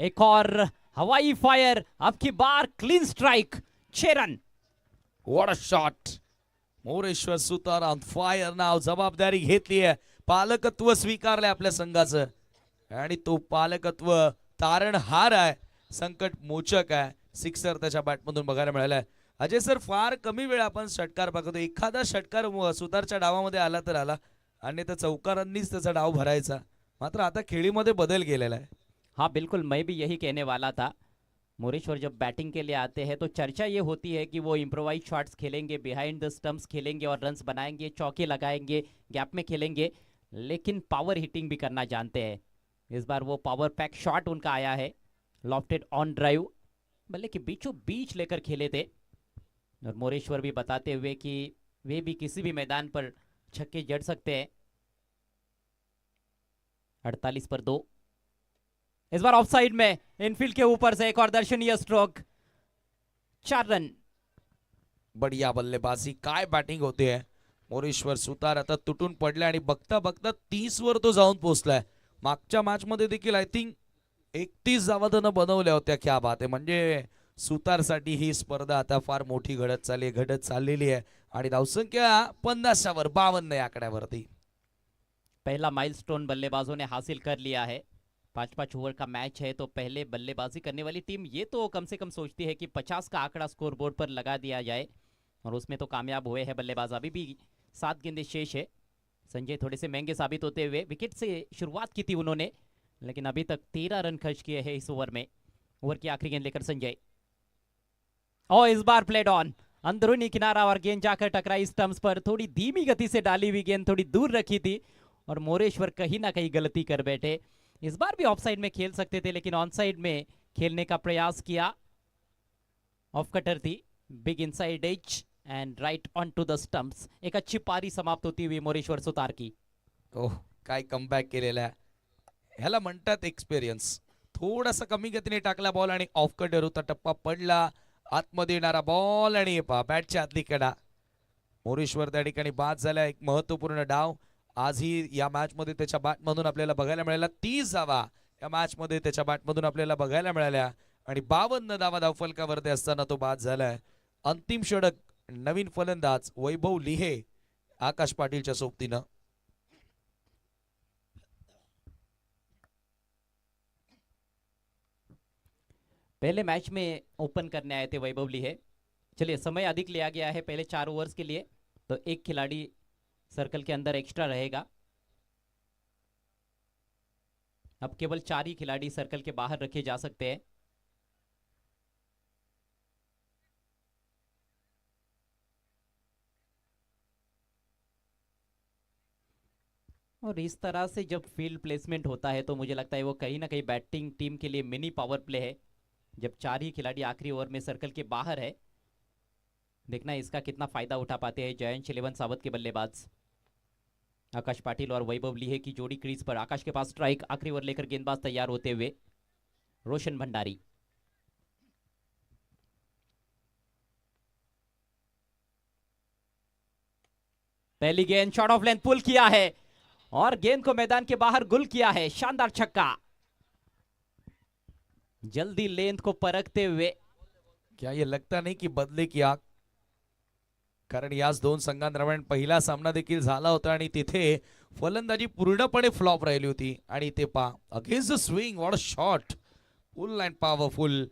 एक और हवाई फायर, अब की बार clean strike, 6 run. What a shot, Moreshwar Sutar on fire नाव जबाबदारी घेतली आहे, पालकत्व स्वीकारलंय आपल्या संघाचं आणि तो पालकत्व तारणहार आहे, संकट मोचक आहे. सिक्सर त्याच्या बॅटमधून बघायला मिळालाय. अजय सर, फार कमी वेळ आपण षटकार बघतो. एखादा षटकार सुतारच्या डावामध्ये आला तर आला, अन्यथा चौकारांनीच त्याचा डाव भरायचा. मात्र आता खेळीमध्ये बदल गेलेला आहे. हाँ बिल्कुल, मैं भी यही कहने वाला था. मोरेश्वर जब बैटिंग के लिए आते हैं तो चर्चा ये होती है कि वो इम्प्रोवाइज शॉट्स खेलेंगे, बिहाइंड द स्टंप्स खेलेंगे और रन्स बनाएंगे, चौके लगाएंगे, गैप में खेलेंगे, लेकिन पावर हिटिंग भी करना जानते हैं. इस बार वो पावर पैक शॉट उनका आया है, लॉफ्टेड ऑन ड्राइव, बल्ले के बीचों बीच लेकर खेले थे. और मोरेश्वर भी बताते हुए कि वे भी किसी भी मैदान पर छक्के जड़ सकते हैं. 48 पर 2. इस बार ऑफ साइड में इनफील्ड के ऊपर से एक और दर्शनीय स्ट्रोक. 4 रन. बढिया बल्लेबाजी, काय बॅटिंग होते आहे. मोरेश्वर सुतार आता तुटून पडले आणि बघता बघता 30 वर तो जाऊन पोहोचलाय. मागच्या मॅच मध्ये देखील आय थिंक 31 धावा त्यानं बनवल्या होत्या. क्या बात आहे. म्हणजे सुतारसाठी ही स्पर्धा आता फार मोठी घडत चाललेली आहे आणि धावसंख्या 50 वर 52 या आकड्यावरती. पहला माइलस्टोन बल्लेबाजों ने हासिल कर लिया है. 5-5 ओवर का मैच है तो पहले बल्लेबाजी करने वाली टीम ये तो कम से कम सोचती है कि 50 का आंकड़ा स्कोर बोर्ड पर लगा दिया जाए, और उसमें तो कामयाब हुए हैं बल्लेबाज. अभी भी 7 गेंदें शेष है. संजय थोड़े से महंगे साबित होते हुए, विकेट से शुरुआत की थी उन्होंने, लेकिन अभी तक 13 रन खर्च किए हैं इस ओवर में. ओवर की आखिरी गेंद लेकर संजय, और इस बार प्लेड ऑन, अंदरूनी किनारा और गेंद जाकर टकराई स्टंप्स पर. थोड़ी धीमी गति से डाली हुई गेंद थोड़ी दूर रखी थी और मोरेश्वर कहीं ना कहीं गलती कर बैठे. इस बार भी ऑफ साइड में खेल सकते थे, लेकिन ऑन साइड में खेलने का प्रयास किया. ऑफ कटर थी, big inside edge and right on to the stumps. एक अच्छी पारी समाप्त होती हुई मोरेश्वर सुतार की. ओह, काय कमबॅक केलेला आहे. ह्याला म्हणतात एक्सपिरियन्स. थोडासा कमी गतीने टाकला बॉल आणि ऑफ कटर होता, टप्पा पडला, आतमध्ये येणारा बॉल आणि बॅटच्या आतली कडा. मोरेश्वर त्या ठिकाणी बाद झाला. एक महत्वपूर्ण डाव आजही या मॅच मध्ये त्याच्या बॅटमधून आपल्याला बघायला मिळाला. 30 धावा या मॅच मध्ये त्याच्या बॅटमधून आपल्याला बघायला मिळाल्या आणि 52 धावा धावफलकावरती असताना तो बाद झालाय. अंतिम षटक नवीन फलंदाज वैभव लिहे आकाश पाटीलच्या सोबतीनं. पहले मैच में ओपन करने आए थे वैभव लिहे. चलिए, समय अधिक लिया गया है पहले 4 ओवर्स के लिए, तो एक खिलाड़ी सर्कल के अंदर एक्स्ट्रा रहेगा. अब केवल 4 ही खिलाड़ी सर्कल के बाहर रखे जा सकते हैं. और इस तरह से जब फील्ड प्लेसमेंट होता है तो मुझे लगता है वो कहीं ना कहीं बैटिंग टीम के लिए मिनी पावर प्ले है. जब 4 ही खिलाड़ी आखिरी ओवर में सर्कल के बाहर है, देखना इसका कितना फायदा उठा पाते हैं जयंत इलेवन सावत के बल्लेबाज. आकाश पाटिल और वैभव लिहे की जोड़ी क्रीज पर. आकाश के पास स्ट्राइक, आखिरी ओवर लेकर गेंदबाज तैयार होते हुए रोशन भंडारी. पहली गेंद शॉट ऑफ लेंथ पुल किया है और गेंद को मैदान के बाहर गुल किया है. शानदार छक्का, जल्दी लेंथ को परखते हुए. क्या ये लगता नहीं की बदले की आग, कारण याच दोन संघांदरम्यान पहिला सामना देखील झाला होता आणि तिथे फलंदाजी पूर्णपणे फ्लॉप राहिली होती. आणि ते पा against the swing, what a shot, full and powerful.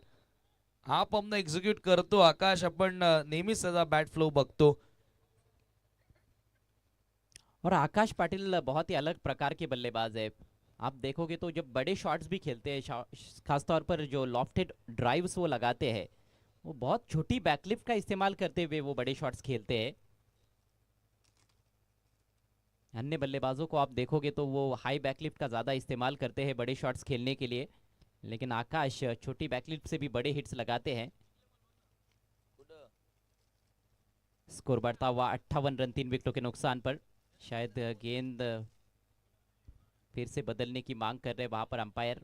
हा पंप एक्झिक्यूट करतो आकाश. आपण नेहमीच त्याचा बॅट फ्लो बघतो. और आकाश पाटिल बहुत ही अलग प्रकार के बल्लेबाज है. आप देखोगे तो जब बड़े शॉट्स भी खेलते हैं, खासतौर पर जो लॉफ्टेड ड्राइव्स वो लगाते हैं, वो बहुत छोटी बैकलिफ्ट का इस्तेमाल करते हुए वो बड़े शॉट्स खेलते हैं. अन्य बल्लेबाजों को आप देखोगे तो वो हाई बैकलिफ्ट का ज़्यादा इस्तेमाल करते हैं बड़े शॉट्स खेलने के लिए, लेकिन आकाश छोटी बैकलिफ्ट से भी बड़े हिट्स लगाते हैं. स्कोर बढ़ता हुआ 58 रन 3 विकेटों के नुकसान पर. शायद गेंद फिर से बदलने की मांग कर रहे वहां पर अंपायर.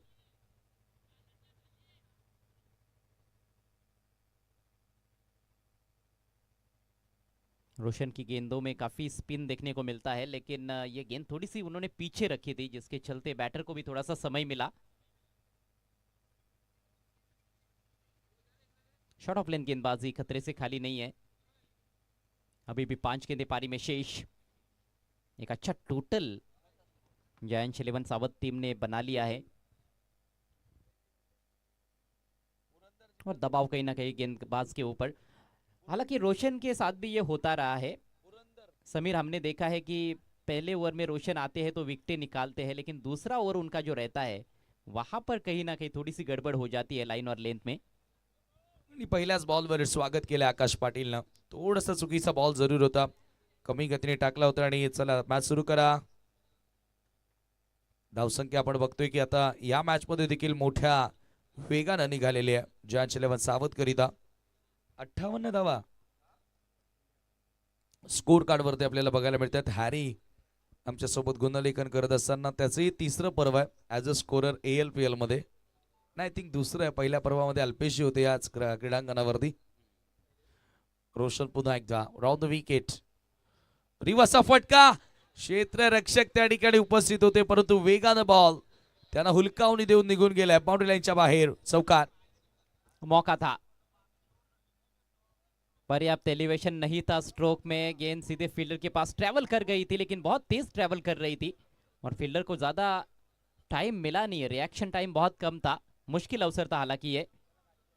रोशन की गेंदों में काफी स्पिन देखने को मिलता है, लेकिन ये गेंद थोड़ी सी उन्होंने पीछे रखी थी, जिसके चलते बैटर को भी थोड़ा सा समय मिला. शॉट ऑफ लेंथ गेंदबाजी खतरे से खाली नहीं है. अभी भी 5 गेंदे पारी में शेष। एक अच्छा टोटल जायंट्स 11 सावध टीम ने बना लिया है और दबाव कहीं ना कहीं गेंदबाज के ऊपर। हालांकि रोशन के साथ भी ये होता रहा है। समीर, हमने देखा है कि पहले ओवर में रोशन आते हैं तो विकेटें निकालते हैं, लेकिन दूसरा ओवर उनका जो रहता है वहां पर कहीं ना कहीं थोडी सी गडबड हो जाती है लाइन और लेंथ में। आणि पहिल्याच बॉलवर स्वागत केलं आकाश पाटीलनं. थोडासा चुकीचा बॉल जरूर होता, कमी गतीने टाकला होता. आणि चला मॅच सुरू करा. धावसंख्या आपण बघतोय की आता या मॅच मध्ये देखील मोठ्या वेगानं निघालेली आहे. जायंट्स 11 सावध करिता 58 धावा स्कोर कार्ड वरती आपल्याला बघायला मिळतात. हॅरी आमच्या सोबत गुणलेखन करत असताना त्याचंही तिसरं पर्व आहे ॲज अ स्कोरर ALPL मध्ये. नाही थिंक दुसरं आहे. पहिल्या पर्वामध्ये अल्पेशी होते याच क्रीडांगणावरती. रोशन पुन्हा एकदा राउंड द विकेट. रिवर्सचा फटका. क्षेत्ररक्षक त्या ठिकाणी उपस्थित होते, परंतु वेगानं बॉल त्यांना हुलकावणी देऊन निघून गेलाय बाउंड्री लाईनच्या बाहेर. चौकार. मौका था, पर्याप्त एलिवेशन नहीं था स्ट्रोक में। गेंद सीधे फील्डर के पास ट्रैवल कर गई थी, लेकिन बहुत तेज ट्रैवल कर रही थी और फील्डर को ज्यादा टाइम मिला नहीं है। रिएक्शन टाइम बहुत कम था। मुश्किल अवसर था हालांकि ये,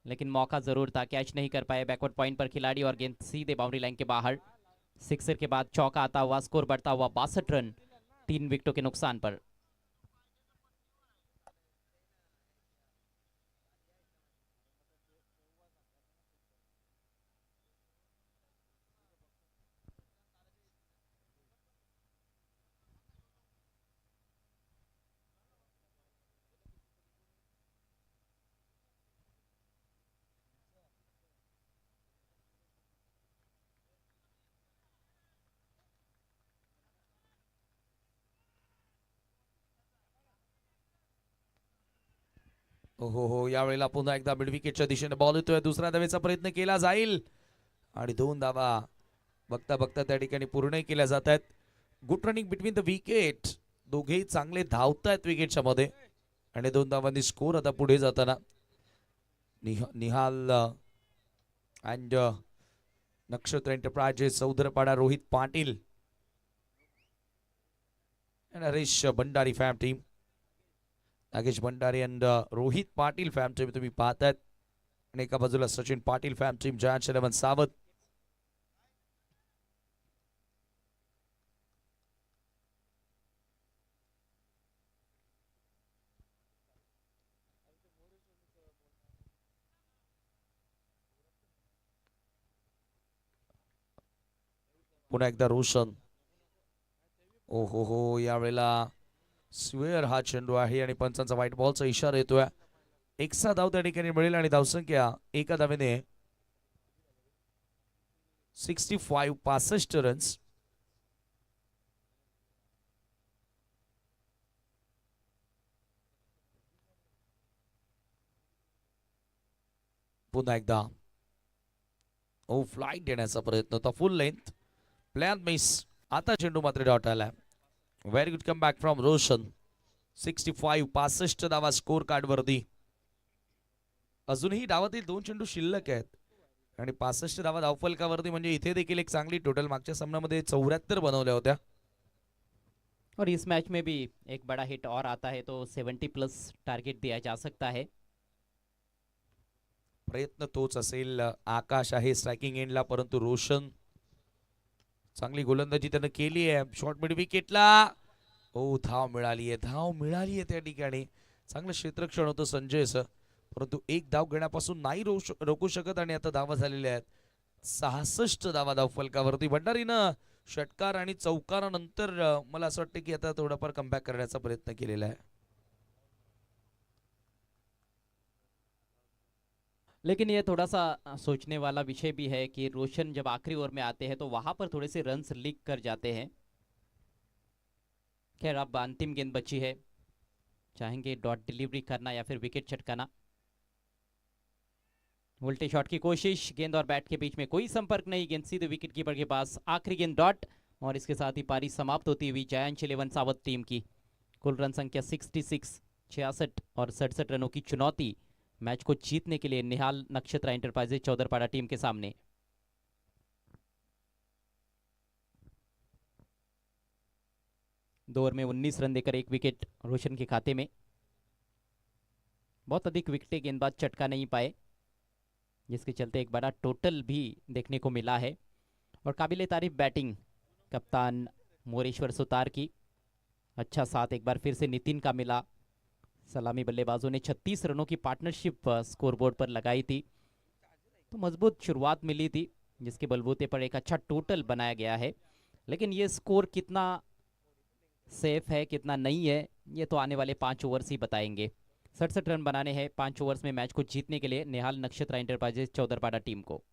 लेकिन मौका जरूर था। कैच नहीं कर पाए बैकवर्ड पॉइंट पर खिलाड़ी और गेंद सीधे बाउंड्री लाइन के बाहर। सिक्सर के बाद चौका आता हुआ, स्कोर बढ़ता हुआ 62 रन 3 विकेटों के नुकसान पर। हो यावेळेला पुन्हा एकदा मिड विकेटच्या दिशेने बॉल येतोय. दुसऱ्या धावेचा प्रयत्न केला जाईल आणि 2 धावा बघता बघता त्या ठिकाणी पूर्ण केल्या जात आहेत. Good running between the wicket. दोघेही चांगले धावतायत विकेटच्या मध्ये आणि 2 धावांनी स्कोर आता पुढे जाताना. Nihal and Nakshatra enterprises Chaudharpada Rohit Patil and Harish Bhandari fam team. Nagesh Bhandari and Rohit Patil fam team तुम्ही पाहतायत आणि एका बाजूला Sachin Patil fam team giants 11 सावध. पुन्हा एकदा रोशन. हो यावेळेला स्वेअर हा चेंडू आहे आणि पंचांचा व्हाईट बॉलचा इशारा येतोय. एकसा धाव त्या ठिकाणी मिळेल आणि धावसंख्या एका धावेने 65 रन्स. पुन्हा एकदा फ्लाईट देण्याचा प्रयत्न होता. फुल लेंथ प्लॅन मिस. आता चेंडू मात्र डॉट आला. Very good come back from Roshan. 65 धावा स्कोर कार्ड वरती. अजूनही डावातील 2 चेंडू शिल्लक आहेत आणि 65 धावा धावफलकावरती, म्हणजे इथे देखील एक चांगली टोटल. मागच्या सामन्यामध्ये 74 बनवल्या होत्या. और इस मैच में भी एक बड़ा हिट और आता है तो 70 प्लस टारगेट दिया जा सकता है। प्रयत्न तोच असेल. आकाश आहे स्ट्रायकिंग एंडला, परंतु रोशन चांगली गोलंदाजी त्यानं केली आहे. शॉर्ट मिड विकेटला धाव मिळाली आहे त्या ठिकाणी. चांगलं क्षेत्ररक्षण होतं संजयचं, परंतु एक धाव घेण्यापासून नाही रोखू शकत आणि आता धावा झालेल्या आहेत 66 धावा धावफलकावरती. भंडारीनं षटकार आणि चौकारानंतर मला असं वाटतं की आता थोडाफार कमबॅक करण्याचा प्रयत्न केलेला आहे. लेकिन ये थोड़ा सा सोचने वाला विषय भी है कि रोशन जब आखिरी ओवर में आते हैं तो वहां पर थोड़े से रन्स लीक कर जाते हैं। खैर अब अंतिम गेंद बची है, चाहेंगे डॉट डिलीवरी करना या फिर विकेट छटकाना। उल्टे शॉट की कोशिश, गेंद और बैट के बीच में कोई संपर्क नहीं, गेंद सीधे विकेट कीपर के पास। आखिरी गेंद डॉट और इसके साथ ही पारी समाप्त होती हुई जायंट्स 11 सावध टीम की। कुल रन संख्या 66, 66 और 67 रनों की चुनौती मैच को जीतने के लिए निहाल नक्षत्र एंटरप्राइजेज चौधरपाड़ा टीम के सामने। 2 ओवर में 19 रन देकर 1 विकेट रोशन के खाते में। बहुत अधिक विकेटें गेंदबाज चटका नहीं पाए, जिसके चलते एक बड़ा टोटल भी देखने को मिला है। और काबिले तारीफ बैटिंग कप्तान मोरेश्वर सुतार की। अच्छा साथ एक बार फिर से नितिन का मिला। सलामी बल्लेबाजों ने 36 रनों की पार्टनरशिप स्कोरबोर्ड पर लगाई थी, तो मजबूत शुरुआत मिली थी, जिसके बलबूते पर एक अच्छा टोटल बनाया गया है। लेकिन ये स्कोर कितना सेफ है कितना नहीं है, ये तो आने वाले 5 ओवर्स ही बताएंगे। 67 रन बनाने हैं 5 ओवर्स में मैच को जीतने के लिए नेहाल नक्षत्रा इंटरप्राइजेस चौदरपाड़ा टीम को।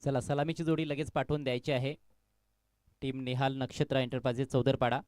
चला सलामीची जोडी लगेच पाठवून द्यायची आहे team Nehal Nakshatra enterprises Chaudharpada.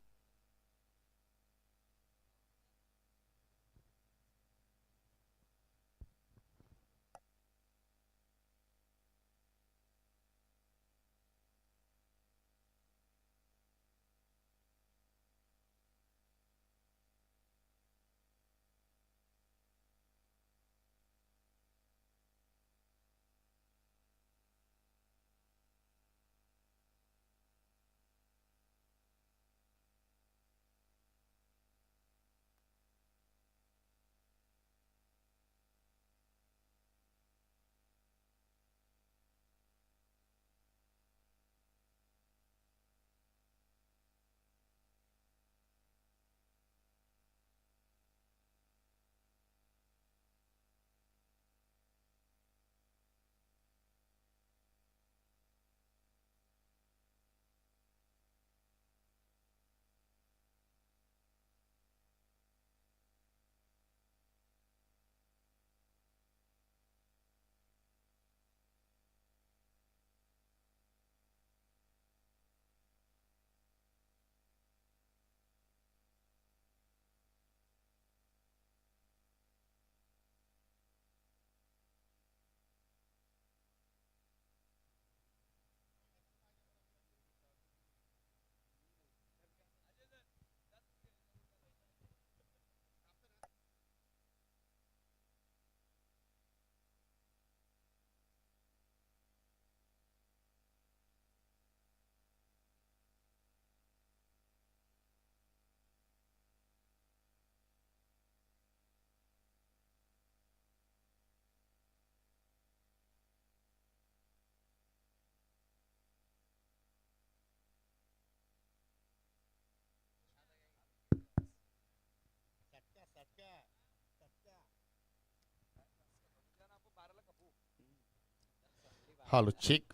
Hello check.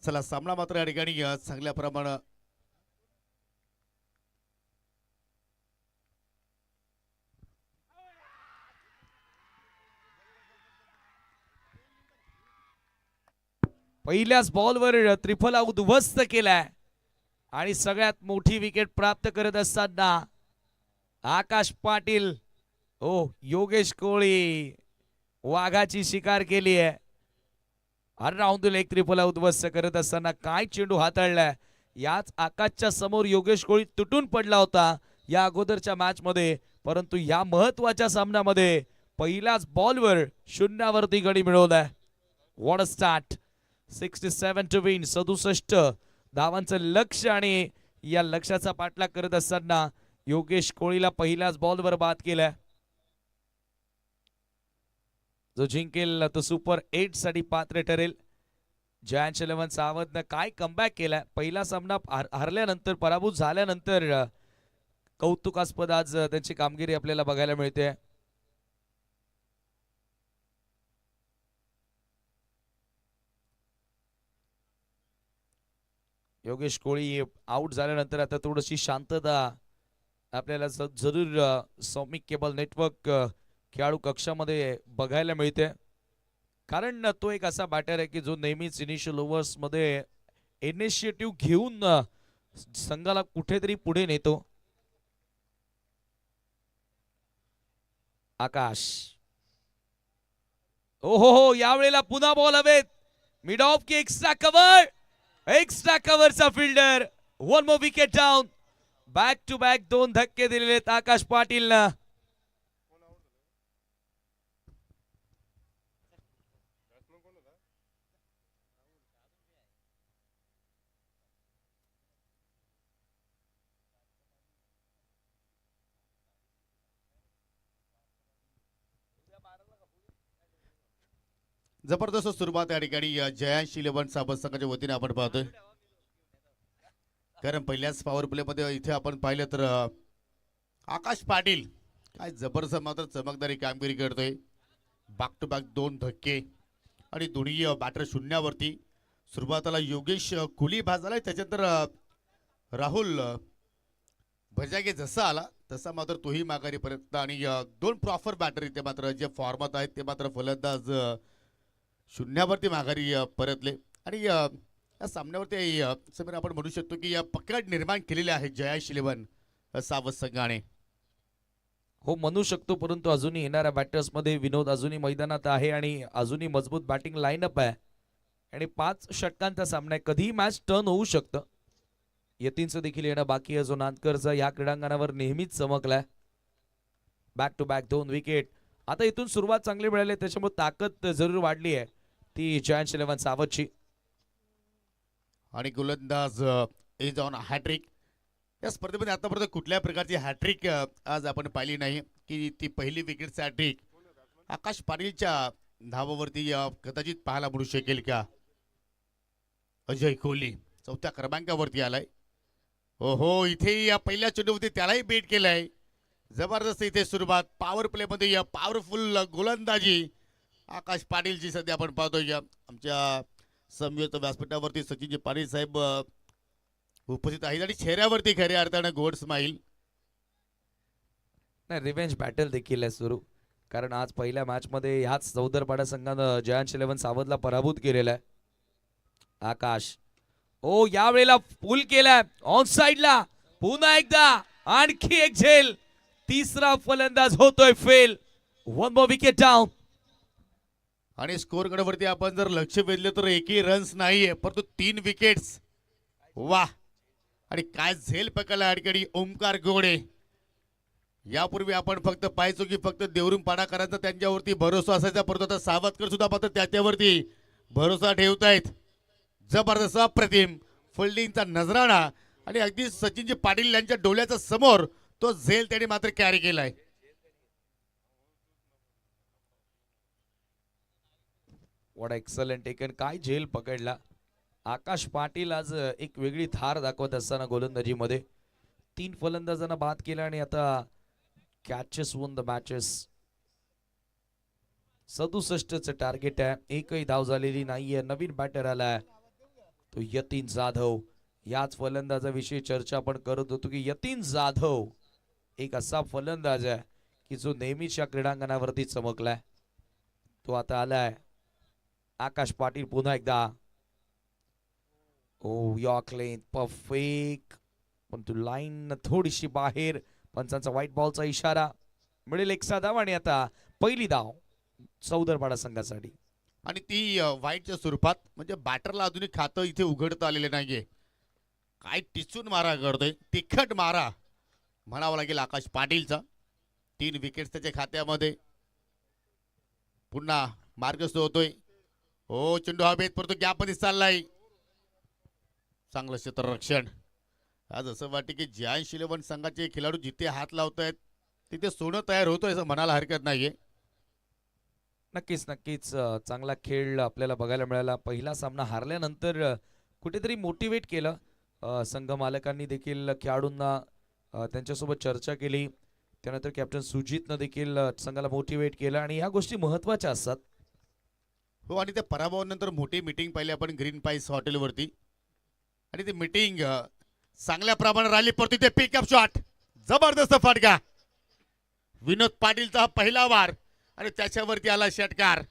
चला सामना मात्र या ठिकाणी चांगल्या प्रमाणे पहिल्याच बॉलवर ट्रिपल उद्ध्वस्त केलाय आणि सगळ्यात मोठी विकेट प्राप्त करत असताना आकाश पाटील योगेश कोळी वाघाची शिकार केली आहे. ऑलराऊंडर एक ट्रिपल उद्ध्वस्त करत असताना काय चेंडू हाताळलाय. याच आकाशच्या समोर योगेश कोळी तुटून पडला होता या अगोदरच्या मॅच मध्ये, परंतु या महत्वाच्या सामन्यामध्ये पहिल्याच बॉलवर शून्यावरती गडी मिळवलाय. What a start. 67 to win. 67 धावांचं लक्ष्य आणि या लक्ष्याचा पाठलाग करत असताना योगेश कोळीला पहिल्याच बॉलवर बाद केलाय. जो जिंकेल तो सुपर 8 साठी पात्र ठरेल. जयंत 11 सावधनं काय कमबॅक केलाय. पहिला सामना हरल्यानंतर, पराभूत झाल्यानंतर कौतुकास्पद आज त्यांची कामगिरी आपल्याला बघायला मिळते. योगेश कोळी आउट झाल्यानंतर आता थोडीशी शांतता आपल्याला जरूर सौमिक केबल नेटवर्क खेळाडू कक्षामध्ये बघायला मिळते. कारण तो एक असा बॅटर आहे की जो नेहमीच इनिशियल ओव्हर्स मध्ये इनिशिएटिव्ह घेऊन संघाला कुठेतरी पुढे नेतो. आकाश हो यावेळेला पुन्हा बॉल हवेत. मिड ऑफ की एक्स्ट्रा कव्हरचा fielder. One more wicket down. Back to back 2 धक्के दिलेले आहेत आकाश पाटीलनं. जबरदस्त सुरुवात या ठिकाणी जयांश 11 साबत संघाच्या वतीने आपण पाहतोय. कारण पहिल्याच पॉवर प्ले मध्ये इथे आपण पाहिलं तर आकाश पाटील काय जबरदस्त मात्र चमकदारी कामगिरी करतोय. बॅक टू बॅक 2 धक्के आणि दोन्ही बॅटर शून्यावरती. सुरुवातीला योगेश कुली बाद झालाय, त्याच्यानंतर राहुल भजागे जसा आला तसा मात्र तोही माघारी परत आणि 2 प्रॉपर बॅटर इथे मात्र जे फॉर्मात आहेत ते मात्र फलंदाज शून्यावरती माघारी परतले. आणि या सामन्यावरती समीर आपण म्हणू शकतो की या पकड निर्माण केलेले आहे जयांश 11 सावध संघाने. हो म्हणू शकतो, परंतु अजूनही येणाऱ्या बॅटर्स मध्ये विनोद अजूनही मैदानात आहे आणि अजूनही मजबूत बॅटिंग लाईनअप आहे आणि 5 षटकांचा सामना आहे. कधीही मॅच टर्न होऊ शकतं. यतीनचं देखील येणं बाकी आहे, जो नांदकरचा या क्रीडांगणावर नेहमीच चमकलाय. Back to back 2 wicket. आता इथून सुरुवात चांगली मिळाली, त्याच्यामुळे ताकद जरूर वाढली आहे ती जयंत 11 सावधची. आणि गोलंदाज इज ऑन हॅट्रिक. या स्पर्धेमध्ये आतापर्यंत कुठल्या प्रकारची हॅट्रिक आज आपण पाहिली नाही की ती पहिली विकेटची हॅट्रिक आकाश पाटीलच्या धावावरती कदाचित पाहायला मिळू शकेल का. अजय कोहली 4थ्या क्रमांकावरती आलाय. हो इथे या पहिल्या चेंडूवरती त्यालाही बेट केलाय. जबरदस्त इथे सुरुवात. पॉवर प्ले मध्ये या पॉवरफुल गोलंदाजी आकाश पाटीलची सध्या आपण पाहतोय. आमच्या संयुक्त व्यासपीठावरती सचिनजी पाटील साहेब उपस्थित आहेत आणि चेहऱ्यावरती खऱ्या अर्थानं गोड स्माईल. नाही, रिव्हेंज बॅटल देखील आहे सुरू, कारण आज पहिल्या मॅच मध्ये ह्याच चौदरपाडा संघानं जयंत 11 सावधला पराभूत केलेला आहे. आकाश यावेळेला पुल केलाय ऑन साइडला. पुन्हा एकदा आणखी एक झेल. तिसरा फलंदाज होतोय फेल. 1 मोर विकेट डाऊन. आणि स्कोर कडवरती आपण जर लक्ष वेधले तर एकही रन्स नाहीये, परंतु 3 विकेट्स. वा, आणि काय झेल पकडला अडकडी ओमकार गोडे. यापूर्वी आपण फक्त पाहायचो की फक्त देवरुम पाडाकरांचा त्यांच्यावरती भरोसा असायचा, परंतु आता सावधकर सुद्धा मात्र त्याच्यावरती भरोसा ठेवतायत. जबरदस्त अप्रतिम फिल्डिंगचा नजराणा आणि अगदी सचिनजी पाटील यांच्या डोळ्याच्या समोर तो झेल त्यांनी मात्र कॅरी केलाय. What excellent taken. काय झेल पकडला. आकाश पाटील आज एक वेगळी धार दाखवत असताना गोलंदाजीमध्ये 3 फलंदाजांना बाद केला आणि आता कॅचेस वन द मॅचेस. 67चं टार्गेट आहे. एकही धाव झालेली नाहीये. नवीन बॅटर आलाय तो यतीन जाधव. याच फलंदाजाविषयी चर्चा आपण करत होतो की यतीन जाधव एक असा फलंदाज आहे की जो नेहमीच या क्रीडांगणावरती चमकलाय. तो आता आलाय. आकाश पाटील पुन्हा एकदा. ओ यॉर्क लेंथ परफेक्ट, पण तू लाईन थोडीशी बाहेर. पंचांचा व्हाईट बॉलचा इशारा. मिळेल एक धाव आणि आता पहिली धाव चौदरपाडा संघासाठी. आणि ती व्हाईटच्या स्वरूपात, म्हणजे बॅटरला अजूनही खातं इथे उघडता आलेलं नाहीये. काय टिचून मारा करतोय, तिखट मारा म्हणावं लागेल आकाश पाटीलचा. 3 विकेट्स त्याच्या खात्यामध्ये. पुन्हा मार्गस्थ होतोय. हो चेंडू हवेत परंतु गॅपमध्ये चाललाय. चांगलं क्षेत्ररक्षण. आज असं वाटतं की जॉयंट्स 11 संघाचे खेळाडू जिथे हात लावतायत तिथे सोनं तयार होतोय असं म्हणायला हरकत नाहीये. नक्कीच नक्कीच चांगला खेळ आपल्याला बघायला मिळाला. पहिला सामना हारल्यानंतर कुठेतरी मोटिवेट केलं. संघ मालकांनी देखील खेळाडूंना त्यांच्यासोबत चर्चा केली. त्यानंतर कॅप्टन सुजितनं देखील संघाला मोटिवेट केलं आणि ह्या गोष्टी महत्त्वाच्या असतात. हो, आणि त्या पराभवानंतर मोठी मीटिंग पाहिली आपण ग्रीन पाईस हॉटेलवरती. आणि ती मीटिंग चांगल्या प्रमाणात राहिली. परत ते पिकअप शॉट, जबरदस्त फटका. विनोद पाटीलचा पहिला वार आणि त्याच्यावरती आला षटकार.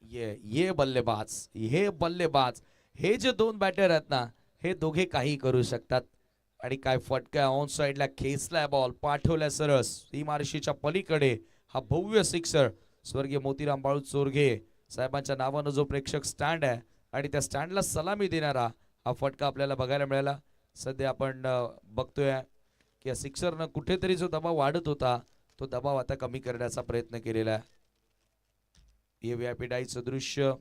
ये बल्लेबाज, हे बल्लेबाज, हे जे 2 बॅटर आहेत ना, हे दोघे काही करू शकतात. आणि काय फटका, ऑन साइडला खेचलाय बॉल, पाठवलाय सरस सीमारेषेच्या पलीकडे. हा भव्य सिक्सर. स्वर्गीय मोतीराम बाळू चोरघे साहेबांच्या नावानं जो प्रेक्षक स्टँड आहे आणि त्या स्टँडला सलामी देणारा हा फटका आपल्याला बघायला मिळाला. सध्या आपण बघतोय की सिक्सरनं कुठेतरी जो दबाव वाढत होता तो दबाव आता कमी करण्याचा प्रयत्न केलेला आहे. हे व्हीआयपी डाईचं दृश्य.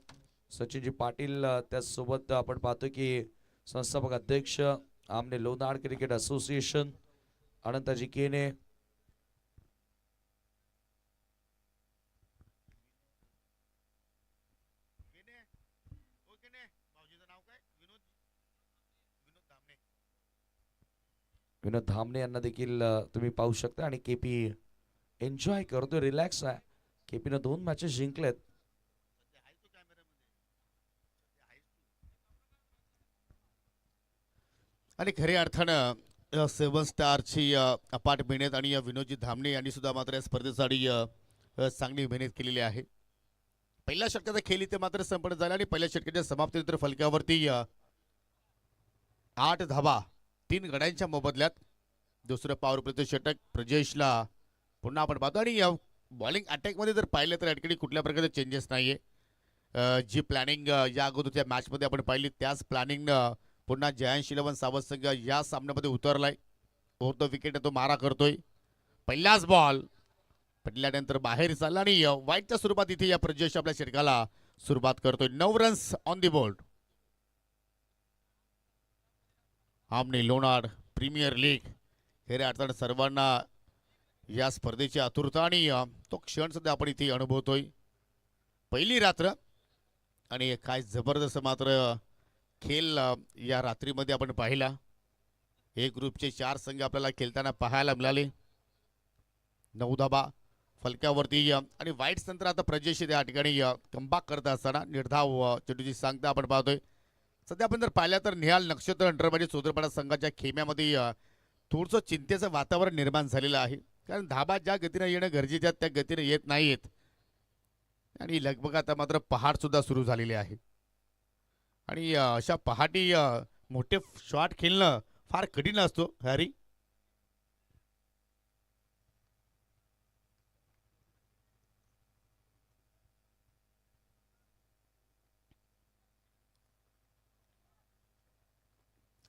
सचिनजी पाटील त्याचसोबत आपण पाहतो की संस्थापक अध्यक्ष आमने लोणार क्रिकेट असोसिएशन अनंताजी केने. विनोद धामणे यांना देखील तुम्ही पाहू शकता. आणि केपी एन्जॉय करतोय, रिलॅक्स आहे. केपीनं 2 मॅचेस जिंकलेत. आणि खऱ्या अर्थानं 7 स्टारची अपाट मेहनत आणि विनोदजी धामणे यांनी सुद्धा मात्र या स्पर्धेसाठी चांगली मेहनत केलेली आहे. पहिल्या षटकाचा खेळ इथे मात्र संपन्न झाला आणि पहिल्या षटकाच्या समाप्तीनंतर फलकावरती 8 धावा 3 गड्यांच्या मोबदल्यात. दुसरं पॉवर प्लेचं षटक प्रजेशला पुन्हा आपण पाहतो. आणि बॉलिंग अटॅकमध्ये जर पाहिलं तर अडकडी कुठल्या प्रकारचे चेंजेस नाहीये. जी प्लॅनिंग या अगोदरच्या मॅचमध्ये आपण पाहिली त्याच प्लॅनिंग पुन्हा जॉयंट्स 11 सावध संघ या सामन्यामध्ये उतरलाय. फोर्थ विकेट तो मारा करतोय. पहिलाच बॉल पडल्यानंतर बाहेर चालला आणि वाईटच्या स्वरूपात इथे या प्रजेश आपल्या षटकाला सुरुवात करतोय. 9 रन्स ऑन दी बोर्ड. आमने लोणार प्रीमियर लीग खऱ्या अर्थानं सर्वांना या स्पर्धेची आतुरता आणि तो क्षण सुद्धा आपण इथे अनुभवतोय. पहिली रात्र आणि काय जबरदस्त मात्र खेळ या रात्रीमध्ये आपण पाहिला. एक ग्रुपचे 4 संघ आपल्याला खेळताना पाहायला मिळाले. 9 धाबा फलकावरती आणि वाईट्स नंतर आता प्रजेश त्या ठिकाणी कमबॅक करत असताना निर्धाव चेंडूची सांगता आपण पाहतोय. सध्या आपण जर पाहिलं तर निहाल नक्षत्र अंडरमध्ये चौदरपाडा संघाच्या खेम्यामध्ये थोडंसं चिंतेचं वातावरण निर्माण झालेलं आहे. कारण धाबा ज्या गतीने येणं गरजेचे आहेत त्या गतीने येत नाहीत. आणि लगभग आता मात्र पहाट सुद्धा सुरू झालेली आहे. आणि अशा पहाटी मोठे शॉट खेळणं फार कठीण असतो हॅरी.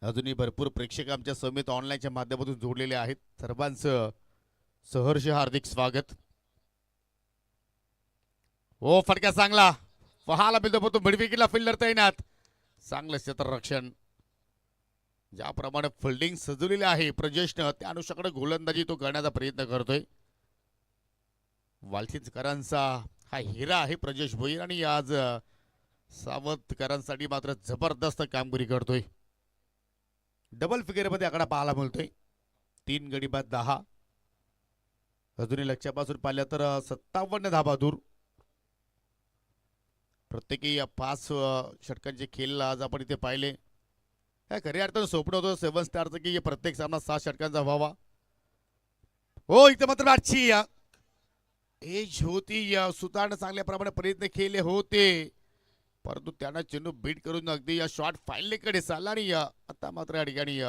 अजूनही भरपूर प्रेक्षक आमच्या समेत ऑनलाईनच्या माध्यमातून जोडलेले आहेत. सर्वांचं सहर्ष हार्दिक स्वागत. ओ फटका चांगला पहाला मिळतो पण तो मिडविकेटला फिल्डर तैनात. चांगलं क्षेत्ररक्षण. ज्याप्रमाणे फिल्डिंग सजवलेली आहे प्रजेशनं त्या अनुषंगाने गोलंदाजी तो करण्याचा प्रयत्न करतोय. वालचिंचकरांचा हा हिरा आहे प्रजेश भोईर आणि आज सावधकरांसाठी मात्र जबरदस्त कामगिरी करतोय. डबल फिगरमध्ये आकडा पाहायला मिळतोय. 3 गडी बाद 10. अजूनही लक्ष्यापासून पाहिलं तर 57 धाबा दूर. प्रत्येकी 5 षटकांचे खेळ आज आपण इथे पाहिले. काय खऱ्या अर्थानं स्वप्न होतं 7 स्टारचं की प्रत्येक सामना 7 षटकांचा व्हावा. हो इथं मात्र आजची एज होती सुतारनं चांगल्या प्रमाणे प्रयत्न केले होते, परंतु त्यांना चेंडू बीट करून अगदी या शॉट फाईनलीकडे चालला आणि आता मात्र या ठिकाणी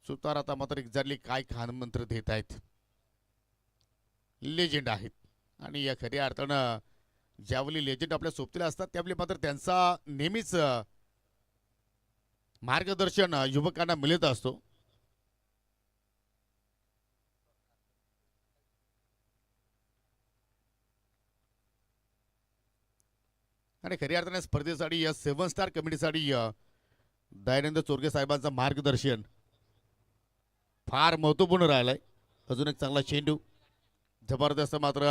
सुतार आता मात्र एक्झॅक्टली काय खान मंत्र देत आहेत. लेजेंड आहेत आणि या खऱ्या अर्थानं ज्यावेळी लेजेंड आपल्या सोबतीला असतात त्यावेळी मात्र त्यांचा नेहमीच मार्गदर्शन युवकांना मिळत असतो. आणि खऱ्या अर्थाने स्पर्धेसाठी या 7 स्टार कमिटीसाठी दयानंद चोरगे साहेबांचं मार्गदर्शन फार महत्वपूर्ण राहिलंय. अजून एक चांगला चेंडू जबरदस्त मात्र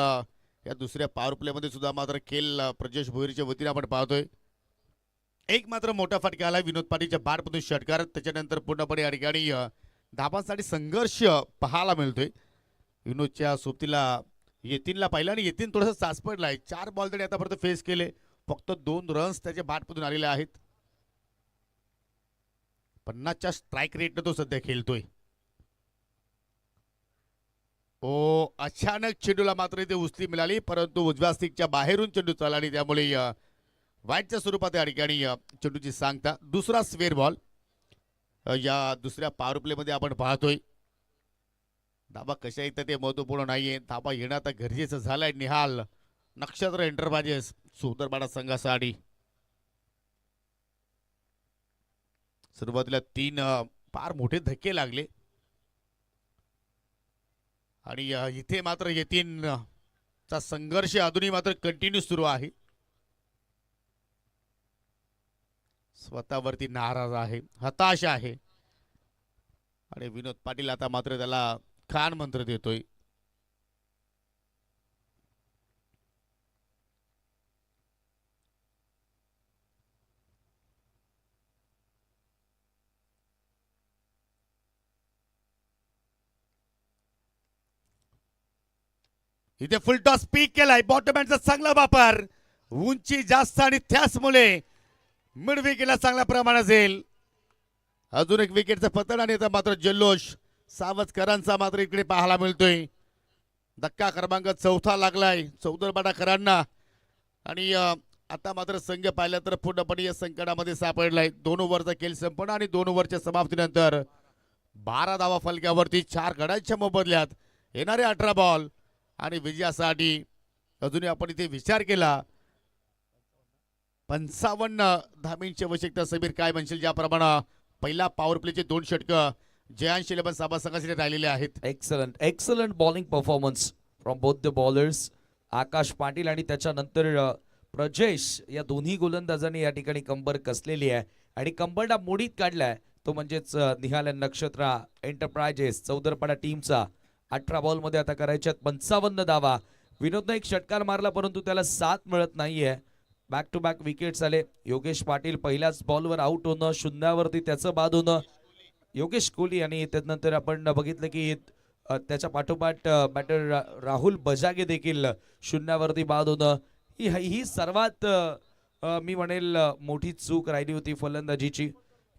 या दुसऱ्या पॉवर प्लेमध्ये सुद्धा मात्र खेळ प्रजेश भोईरच्या वतीने आपण पाहतोय. एक मात्र मोठा फटका आला विनोद पाटीलच्या बाटमधून षटकार. त्याच्यानंतर पूर्णपणे या ठिकाणी धाबांसाठी संघर्ष पाहायला मिळतोय. विनोदच्या सोबतीला यतीनला पाहिलं आणि यतीन थोडंसं सास पडलाय. 4 बॉल तरी आतापर्यंत फेस केले, फक्त 2 रन्स त्याच्या बाटमधून आलेले आहेत. 50च्या स्ट्राईक रेटनं तो सध्या खेळतोय. ओ अचानक चेंडूला मात्र इथे उचली मिळाली, परंतु उजव्या स्टिकच्या बाहेरून चेंडू चालला आणि त्यामुळे वाईटच्या स्वरूपात या ठिकाणी चेंडूची सांगता. दुसरा स्क्वेअर बॉल या दुसऱ्या पॉवर प्लेमध्ये आपण पाहतोय. धाबा कशा येतात ते महत्वपूर्ण नाहीये, धाबा येणं आता गरजेचं झालंय. निहाल नक्षत्र एंटरप्राइजेस सुंदरबाडा संघासाठी सुरुवातीला 3 फार मोठे धक्के लागले आणि इथे मात्र यतीन चा संघर्ष अजूनही मात्र कंटिन्यू सुरू आहे. स्वतःवरती नाराज आहे, हताश आहे आणि विनोद पाटील आता मात्र त्याला खान मंत्र देतोय. इथे फुल टॉस पीक केलाय. बॉटमॅनचा चांगला वापर, उंची जास्त आणि त्याचमुळे मिड विकेटला चांगल्या प्रमाणात जाईल. अजून एक विकेटचं पतन आणि आता मात्र जल्लोष सावधकरांचा मात्र इकडे पाहायला मिळतोय. धक्का क्रमांक 4था लागलाय चौदरबाडाकरांना आणि आता मात्र संघ पाहिला तर पूर्णपणे या संकटामध्ये सापडलाय. 2 ओव्हरचा खेळ संपण आणि 2 ओव्हरच्या समाप्तीनंतर 12 धावा फलक्यावरती 4 गड्यांच्या मोबदल्यात येणारे 18 बॉल आणि विजयासाठी अजूनही आपण इथे विचार केला 55 धामींची आवश्यकता. समीर काय म्हणशील, ज्याप्रमाणे पहिला पॉवर प्लेचे 2 षटकं जयांश इलेव्हन साबा संघासाठी राहिलेले आहेत. Excellent bowling performance from both the bowlers. Akash Patil आणि त्याच्यानंतर प्रजेश या दोन्ही गोलंदाजांनी या ठिकाणी कंबर कसलेली आहे आणि कंबरला मोडीत काढलाय तो म्हणजेच निहाल नक्षत्रा एंटरप्राइजेस चौदरपाडा टीमचा. 18 बॉलमध्ये आता करायच्यात 55 धावा. विनोदनं एक षटकार मारला परंतु त्याला साथ मिळत नाहीये. बॅक टू बॅक विकेट्स आले. योगेश पाटील पहिल्याच बॉलवर आउट होणं, शून्यावरती त्याचं बाद होणं. योगेश कोहली आणि त्यानंतर आपण बघितलं की त्याच्या पाठोपाठ बॅटर राहुल बजागे देखील शून्यावरती बाद होणं ही सर्वात मी म्हणेल मोठी चूक राहिली होती फलंदाजीची,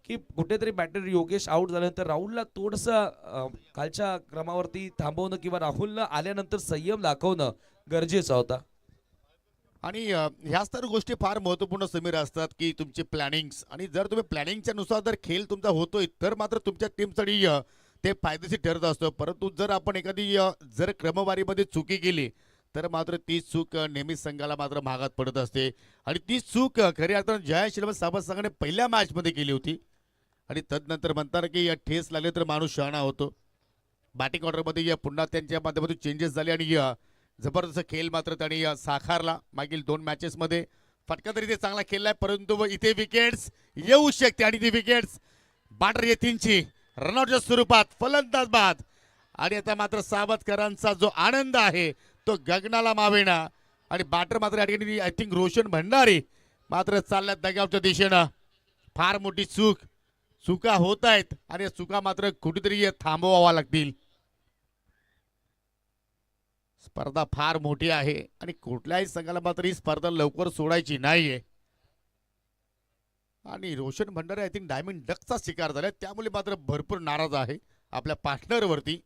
की कुठेतरी बॅटर योगेश आउट झाल्यानंतर राहुलला थोडंसं खालच्या क्रमावरती थांबवणं किंवा राहुलला आल्यानंतर संयम दाखवणं गरजेचं होता. आणि ह्याच तर गोष्टी फार महत्त्वपूर्ण समीर असतात की तुमचे प्लॅनिंग्स, आणि जर तुम्ही प्लॅनिंगच्या नुसार जर खेळ तुमचा होतोय तर मात्र तुमच्या टीमसाठी ते फायदेशीर ठरत असतं. परंतु जर आपण एखादी जर क्रमवारीमध्ये चुकी केली तर मात्र ती चूक नेहमीच संघाला मात्र महागात पडत असते. आणि ती चूक खऱ्या अर्थानं जयांश इलेव्हन साबा संघाने पहिल्या मॅचमध्ये केली होती आणि तदनंतर म्हणतात की ठेस लागले तर माणूस शहाणा होतो. बॅटिंग ऑर्डरमध्ये पुन्हा त्यांच्या माध्यमातून चेंजेस झाले आणि जबरदस्त खेळ मात्र त्यांनी साकारला मागील 2 मॅचेसमध्ये. फटका तरी ते चांगला खेळलाय परंतु इथे विकेट्स येऊ शकते आणि ती विकेट्स बॅटर यतीनची रनआउटच्या स्वरूपात फलंदाज बाद. आणि आता मात्र सावधकरांचा जो आनंद आहे तो गगनाला मावेना आणि बॅटर मात्र या ठिकाणी आय थिंक रोशन भंडारी मात्र चालल्यात दगावच्या दिशेनं. फार मोठी चुका होत आहेत आणि या चुका मात्र कुठेतरी थांबवाव्या लागतील. स्पर्धा फार मोठी आहे आणि कुठल्याही संघाला मात्र ही स्पर्धा लवकर सोडायची नाहीये. आणि Roshan Bhandare I think diamond डकचा शिकार झाला, त्यामुळे मात्र भरपूर नाराज आहे आपल्या पार्टनरवरती.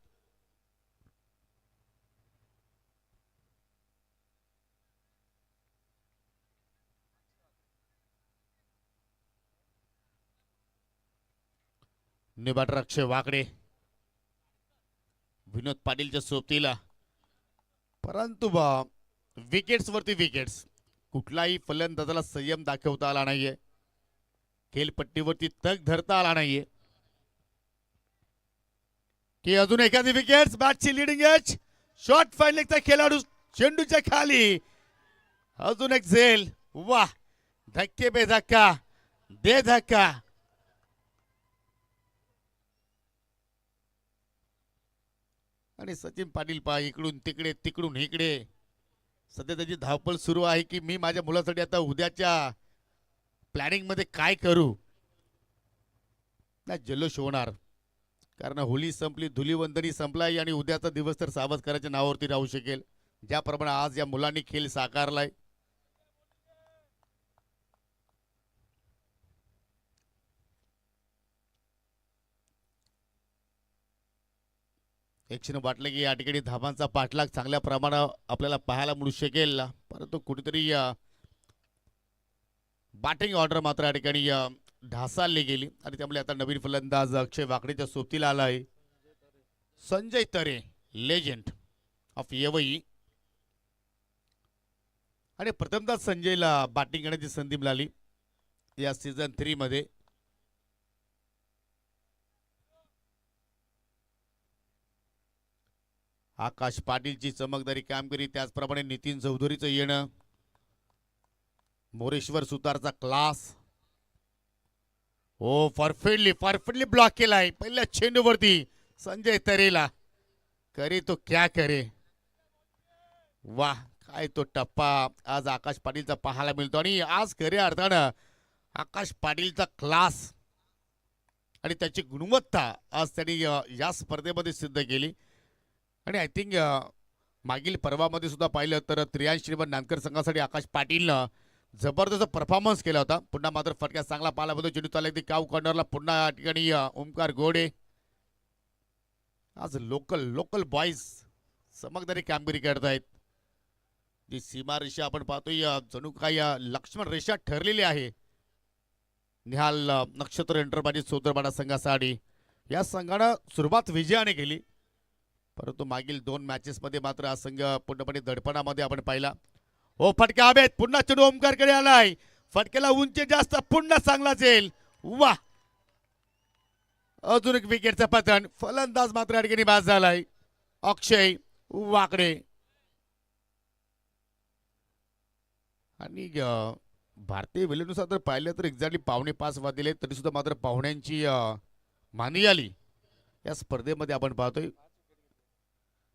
निबाट अक्षय वाकडे विनोद पाटीलच्या सोबतीला, परंतु विकेट्स वरती विकेट्स, कुठलाही फलंदाजाला संयम दाखवता आला नाहीये, खेळपट्टीवरती तग धरता आला नाहीये. की अजून एखादी विकेट, बॅटची लिडिंग एज, शॉट फाईनलेगचा खेळाडू चेंडूच्या खाली, अजून एक झेल. वाह, धक्के बे धक्का दे धक्का. आणि सचिन पाटील पहा, इकडून तिकडे तिकडून इकडे, सध्या त्याची धावपळ सुरू आहे की मी माझ्या मुलासाठी आता उद्याच्या प्लॅनिंग मध्ये काय करू. नाही जल्लोष होणार, कारण होली संपली, धुलीवंदनी संपलाय आणि उद्याचा दिवस तर सावरकरांच्या नावावरती राहू शकेल, ज्याप्रमाणे आज या मुलांनी खेळ साकारलाय. एकशेने वाटलं की या ठिकाणी धाबांचा पाठलाग चांगल्या प्रमाणात आपल्याला पाहायला मिळू शकेल, परंतु कुठेतरी बॅटिंग ऑर्डर मात्र या ठिकाणी ढासाळली गेली आणि त्यामुळे आता नवीन फलंदाज अक्षय वाकडेच्या सोबतीला आला आहे संजय तरे, लेजंड ऑफ येवई. आणि प्रथमतः संजयला बॅटिंग करण्याची संधी मिळाली या सीझन 3 मध्ये. आकाश पाटीलची चमकदारी कामगिरी, त्याचप्रमाणे नितीन चौधरीचं येणं, मोरेश्वर सुतारचा क्लास. हो, परफेक्टली ब्लॉक केलाय पहिल्या चेंडूवरती संजय तरेला. करे तो क्या करे. वाह, काय तो टप्पा आज आकाश पाटीलचा पाहायला मिळतो. आणि आज खऱ्या अर्थानं आकाश पाटीलचा क्लास आणि त्याची गुणवत्ता आज त्यांनी या स्पर्धेमध्ये सिद्ध केली. आणि आय थिंक मागील पर्वामध्ये सुद्धा पाहिलं तर 83 नंबर नांदकर संघासाठी आकाश पाटीलनं जबरदस्त परफॉर्मन्स केला होता. पुन्हा मात्र फटका चांगला पाहिला होता, चेंडू चालला की काव कॉर्नरला, पुन्हा या ठिकाणी ओमकार घोडे. आज लोकल बॉईज चमकदारी कामगिरी करतायत. जी सीमा रेषा आपण पाहतोय जणू काय लक्ष्मण रेषा ठरलेली आहे. निहाल नक्षत्र एंटरप्राइजेस सोदरबाडा संघासाठी या संघानं सुरुवात विजयाने केली, परंतु मागील 2 मॅचेस मध्ये मात्र हा संघ पूर्णपणे दडपणामध्ये आपण पाहिला. हो, फटका हवेत, पुन्हा चेंडू ओमकारकडे आलाय, फटक्याला उंची जास्त, पुन्हा चांगला झेल. वाह, अजून एक विकेटचा पतन, फलंदाज मात्र या ठिकाणी बाद झालाय अक्षय वाकडे. आणि भारतीय वेळेनुसार जर पाहिलं तर एक्झॅक्टली 4:45 वाजले, तरी सुद्धा मात्र पाहुण्यांची मानी आली या स्पर्धेमध्ये आपण पाहतोय.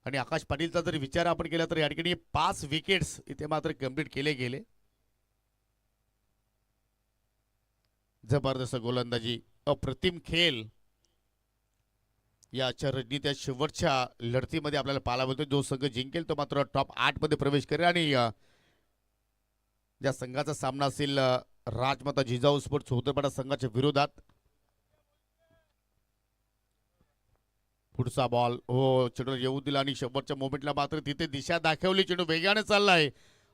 आणि आकाश पाटीलचा जर विचार आपण केला तर या ठिकाणी 5 विकेट्स इथे मात्र कंप्लीट केले गेले. जबरदस्त गोलंदाजी, अप्रतिम खेळ याच्या रणनीत्या शेवटच्या लढतीमध्ये आपल्याला पाहायला मिळतो. जो संघ जिंकेल तो मात्र टॉप 8 मध्ये प्रवेश करेल. आणि ज्या संघाचा सामना असेल राजमाता जिजाऊ स्पोर्ट्स सोदरपाडा संघाच्या विरोधात. पुढचा बॉल, हो, चेंडू येऊ दिला आणि शेवटच्या मोमेंटला मात्र तिथे दिशा दाखवली, चेंडू वेगाने चाललाय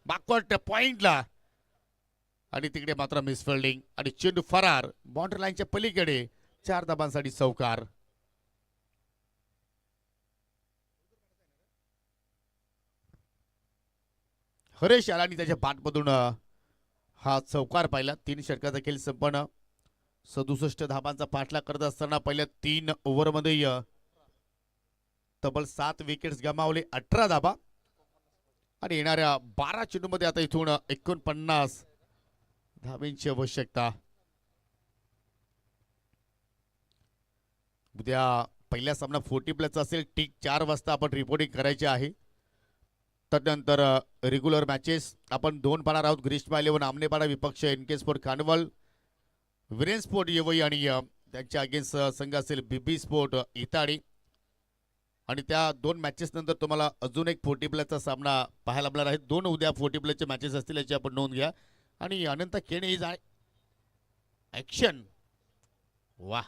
बॅकवर्ड पॉइंटला आणि तिकडे मात्र मिसफिल्डिंग आणि चेंडू फरार बाउंड्री लाईनच्या पलीकडे. 4 धाबांसाठी चौकार. हरेश आला आणि त्याच्या बॅटमधून हा चौकार पाहिला. 3 षटकाचा खेळ संपन्न. 67 धाबांचा पाठलाग करत असताना पहिल्या 3 ओव्हरमध्ये तब्बल 7 विकेट्स गमावले, 18 धाबा. आणि येणाऱ्या 12 चेंडूमध्ये आता इथून 49 धाब्यांची आवश्यकता. उद्या पहिला सामना 40+ असेल, ठीक 4 वाजता आपण रिपोर्टिंग करायचे आहे. तदनंतर रेग्युलर मॅचेस आपण 2 पाहणार आहोत. ग्रीष्मा 11 आमनेपाडा विपक्ष एनके स्पोर्ट खानवल, विरेन स्पोर्ट येवई आणि त्यांच्या अगेन्स्ट संघ असेल बीबी स्पोर्ट इताडी. आणि त्या 2 मॅचेस नंतर तुम्हाला अजून एक 40+चा सामना पाहायला मिळणार आहे. 2 उद्या 40+चे मॅचेस असतील याची आपण नोंद घ्या. आणि अनंत केणे ऍक्शन. वा.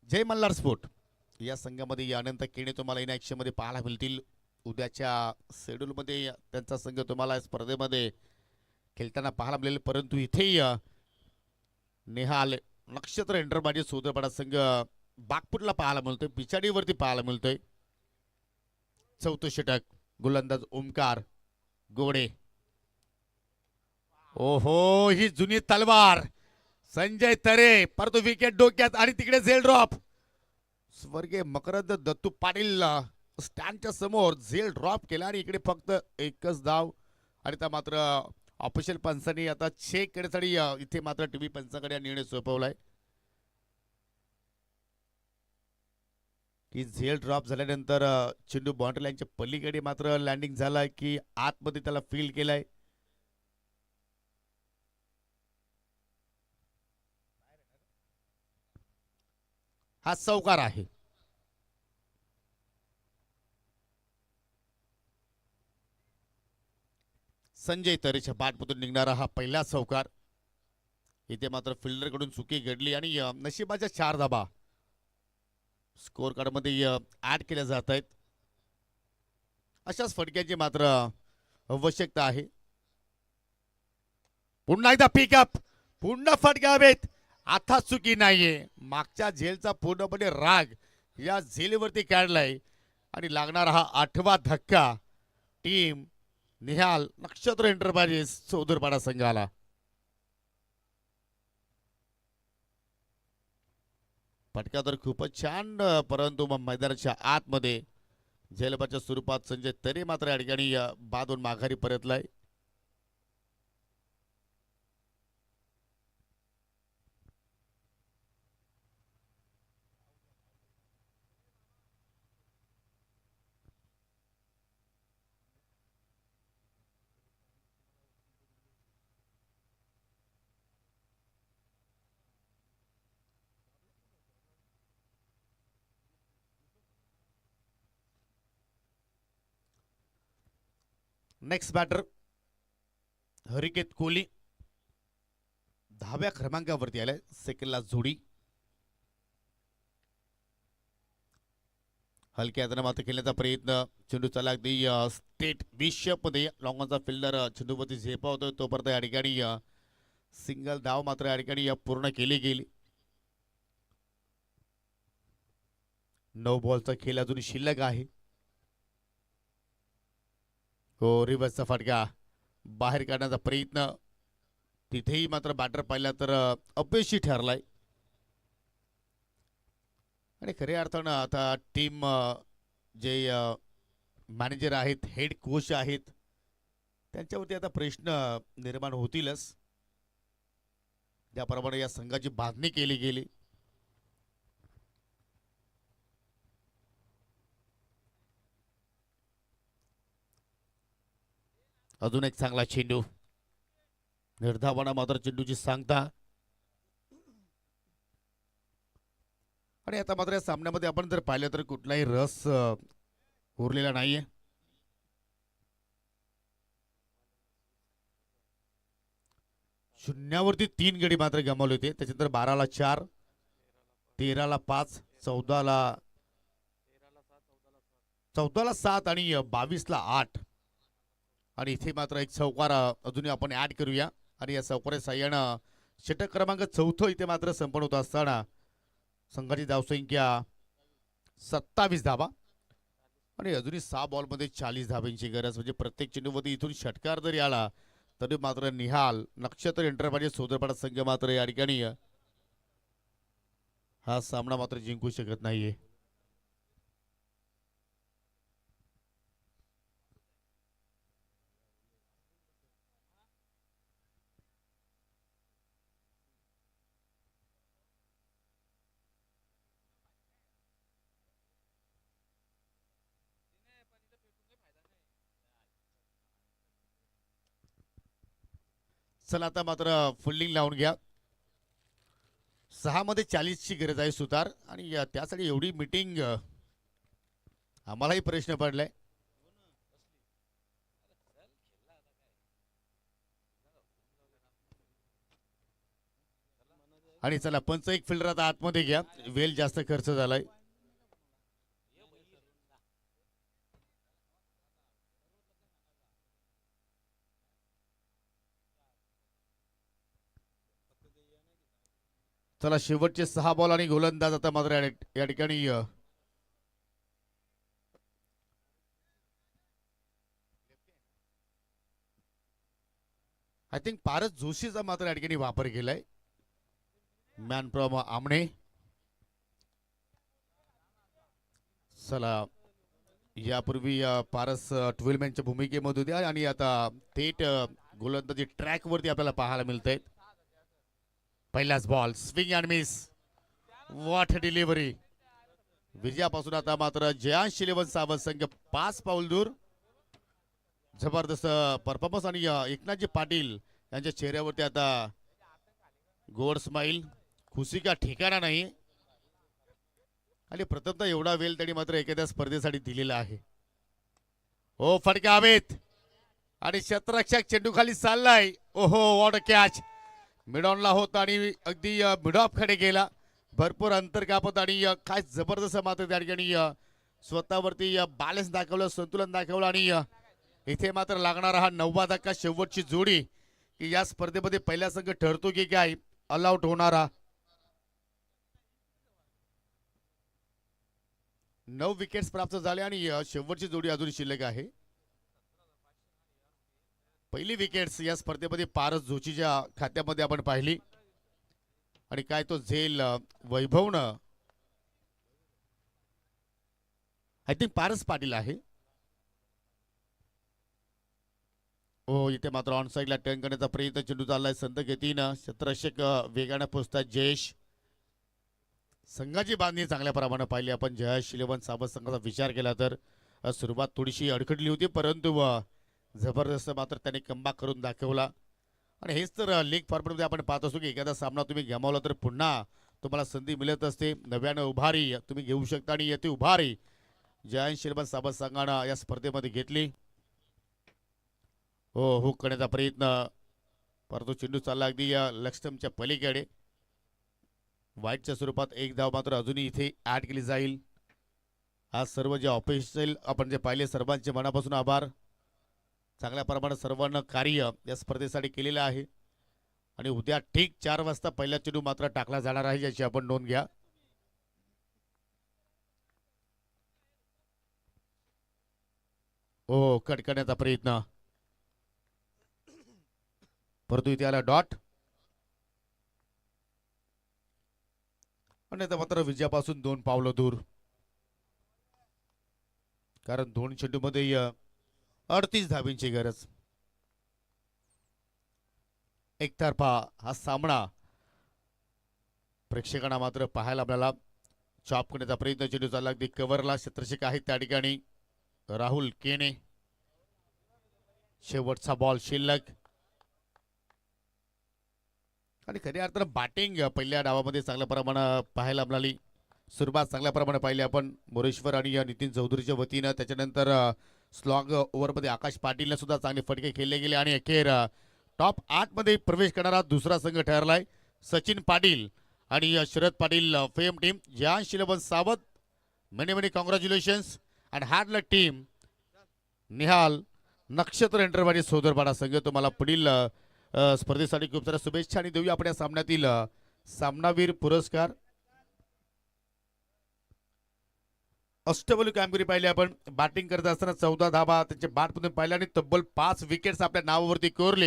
जय मल्हार स्पोर्ट या संघामध्ये अनंत केणे तुम्हाला इन ऍक्शन मध्ये पाहायला मिळतील. उद्याच्या शेड्यूल मध्ये त्यांचा संघ तुम्हाला या स्पर्धेमध्ये खेळताना पाहायला मिळेल, परंतु इथेही नेहाल नक्षत्र एंटरप्राइजेस सोदरपाडा संघ बागपूरला पाहायला मिळतोय, पिछाडीवरती पाहायला मिळतोय. चौथं षटक गोलंदाज ओमकार गोडे. ओहो, ही जुनी तलवार संजय तरे, परंतु विकेट डोक्यात आणि तिकडे झेल ड्रॉप. स्वर्गीय मकरंद दत्तू पाटील स्टँडच्या समोर झेल ड्रॉप केला आणि इकडे फक्त एकच धाव. आणि त्या मात्र ऑफिशियल पंचांनी आता चेक करण्यासाठी इथे मात्र टीव्ही पंचांकडे हा निर्णय सोपवलाय की झेल ड्रॉप झाल्यानंतर चेंडू बाउंड्री लाईनच्या पलीकडे मात्र लँडिंग झालाय की आतमध्ये त्याला फील्ड केलाय. हा चौकार आहे. संजय तरेच्या बॅटमधून निघणारा हा पहिला चौकार. इथे मात्र फिल्डर कडून चुकी घडली आणि नशिबाच्या 4 धाबा स्कोर कार्ड मध्ये ऍड केल्या जात आहेत. अशाच फटक्याची मात्र आवश्यकता आहे. पुन्हा एकदा पिकअप, पुन्हा फटका हवेत. आता चुकी नाहीये. मागच्या झेलचा पूर्णपणे राग या झेलवरती काढलाय आणि लागणारा हा 8वा धक्का टीम निहाल नक्षत्र एंटरप्राइजेस चौदरपाडा संघाला. फटका तर खूपच छान, परंतु मग मैदानाच्या आतमध्ये झेलबाच्या स्वरूपात संजय तरे मात्र या ठिकाणी बादून माघारी परतलाय. नेक्स्ट बॅटर हरिकेत कोहली 10व्या क्रमांकावरती आलाय. सेकंडला जोडी हलक्या हाताने मात्र खेळण्याचा प्रयत्न. चेंडू चालला अगदी स्टेट विशप मध्ये लॉंगॉनचा फिल्डर चेंडूवरती झेपावतोय तोपर्यंत या ठिकाणी सिंगल धाव मात्र या ठिकाणी पूर्ण केली गेली. 9 बॉलचा खेळ अजून शिल्लक आहे. हो, रिव्हर्सचा फटका बाहेर काढण्याचा प्रयत्न. तिथेही मात्र बॅटर पाहिला तर अपयशी ठरलाय. आणि खऱ्या अर्थानं आता टीम जे मॅनेजर आहेत, हेड कोच आहेत, त्यांच्यावरती आता प्रश्न निर्माण होतीलच. ज्याप्रमाणे या संघाची बांधणी केली गेली. अजून एक चांगला चेंडू. निर्धावाना मात्र चेंडूची सांगता. आणि आता मात्र या सामन्यामध्ये आपण जर पाहिलं तर कुठलाही रस उरलेला नाहीये. शून्यावरती 3 गडी मात्र गमावले होते. त्याच्यानंतर 12ला 4, 13ला 5, 14ला 7 आणि 22ला 8. आणि इथे मात्र एक चौकार अजूनही आपण ऍड करूया. आणि या चौकारा साह्यानं षटक क्रमांक 4 इथे मात्र संपन्न होत असताना संघाची धावसंख्या 27 धावा आणि अजूनही 6 बॉलमध्ये 40 धाब्यांची गरज. म्हणजे प्रत्येक चेंडूमध्ये इथून षटकार जरी आला तरी मात्र निहाल नक्षत्र एंटरप्राइजेस सोदरपाडा संघ मात्र या ठिकाणी हा सामना मात्र जिंकू शकत नाहीये. चला आता मात्र फुल्डिंग लावून घ्या. 6 मध्ये 40 ची गरज आहे सुतार. आणि त्यासाठी एवढी मीटिंग आम्हालाही प्रश्न पडलाय. आणि चला पंच एक फिल्डर आता आतमध्ये घ्या, वेल जास्त खर्च झालाय. चला शेवटचे 6 बॉल आणि गोलंदाज आता मात्र या ठिकाणी आय थिंक पारस जोशीचा मात्र या ठिकाणी वापर केलाय. Man from Aamne. चला यापूर्वी पारस 12 मॅनच्या भूमिकेमध्ये होत्या आणि आता थेट गोलंदाजी ट्रॅक वरती आपल्याला पाहायला मिळत. पहिलाच ball swing and miss. What delivery. विजयापासून आता मात्र जयांश 11 सावंत संघ 5 पाऊल दूर. जबरदस्त परफॉर्मन्स आणि एकनाथजी पाटील यांच्या चेहऱ्यावरती आता गोड स्माइल, खुशी का ठिकाणा नाही. आणि प्रथमतः एवढा वेळ त्यांनी मात्र एखाद्या स्पर्धेसाठी दिलेला आहे. ओ फटका हवेत आणि क्षेत्ररक्षक चेंडू खाली चाललाय. ओहो वॉट अ कॅच. मिडॉनला होता आणि अगदी मिडॉप कडे गेला. भरपूर अंतर कापत आणि काय जबरदस्त मात्र त्या ठिकाणी स्वतःवरती बॅलन्स दाखवलं, संतुलन दाखवलं आणि इथे मात्र लागणारा हा 9वा धक्का, शेवटची जोडी की या स्पर्धेमध्ये पहिला संघ ठरतो की काय ऑल आउट होणारा. 9 विकेट्स प्राप्त झाले आणि शेवटची जोडी अजून शिल्लक आहे. पहिली विकेट्स या स्पर्धेमध्ये पारस जोशीच्या खात्यामध्ये आपण पाहिली आणि काय तो झेल वैभवनं, आय थिंक पारस पाटील आहे. हो इथे मात्र ऑन साईडला टर्न करण्याचा प्रयत्न, चेंडू चाललाय संत गतीनं. क्षेत्ररक्षक वेगानं पोहोचतात जयेश. संघाची बांधणी चांगल्या प्रमाणात पाहिली आपण. जयेश 11 सावंत संघाचा विचार केला तर सुरुवात थोडीशी अडखडली होती, परंतु जबरदस्त मात्र त्याने कमबॅक करून दाखवला. आणि हेच तर लीग फॉर्मॅटमध्ये आपण पाहत असतो की एखादा सामना तुम्ही गमावला तर पुन्हा तुम्हाला संधी मिळत असते. नव्यानं उभारी तुम्ही घेऊ शकता आणि ती उभारी जयांश 11 सावंत संघानं या स्पर्धेमध्ये घेतली. हो हुक करण्याचा प्रयत्न, परंतु चेंडू चालला अगदी या लक्ष्टमच्या पलीकडे. वाईटच्या स्वरूपात एक धाव मात्र अजूनही इथे ऍड केली जाईल. आज सर्व जे ऑफिशियल आपण जे पाहिले सर्वांचे मनापासून आभार. चांगल्या प्रमाणात सर्वांना कार्य या स्पर्धेसाठी केलेलं आहे आणि उद्या ठीक 4 वाजता पहिला चेंडू मात्र टाकला जाणार आहे, याची आपण नोंद घ्या. हो कट करण्याचा प्रयत्न, परंतु इथे आला डॉट. आणि आता मात्र विजयापासून 2 पावलं दूर, कारण 2 चेंडूमध्ये 38 धाबींची गरज. एकतर्फा हा सामना प्रेक्षकांना मात्र पाहायला आपल्याला. चॉप करण्याचा प्रयत्न, चेंडू चालला अगदी कव्हरला. क्षेत्ररक्षक आहेत त्या ठिकाणी राहुल केने. शेवटचा बॉल शिल्लक आणि खऱ्या अर्थानं बॅटिंग पहिल्या डावामध्ये चांगल्या प्रमाणात पाहायला मिळाली. सुरुवात चांगल्या प्रमाणे पाहिली आपण मोरेश्वर आणि नितीन चौधरीच्या वतीनं. त्याच्यानंतर स्लॉग ओव्हरमध्ये आकाश पाटीलने सुद्धा चांगले फटके खेळले गेले आणि अखेर टॉप 8 मध्ये प्रवेश करणारा दुसरा संघ ठरलाय सचिन पाटील आणि Sharad Patil fame team. Jayansh 11 Sawant many many congratulations and hard luck team. Nihal Nakshatra enterprise सोदरपाडा संघ तुम्हाला पुढील स्पर्धेसाठी खूप साऱ्या शुभेच्छा आणि देऊया आपण या सामन्यातील सामनावीर पुरस्कार. अष्टबैलू कामगिरी पाहिली आपण. बॅटिंग करत असताना 14 धावा त्यांच्या बॅटमधून पाहिल्या आणि तब्बल 5 विकेट्स आपल्या नावावरती कोरले.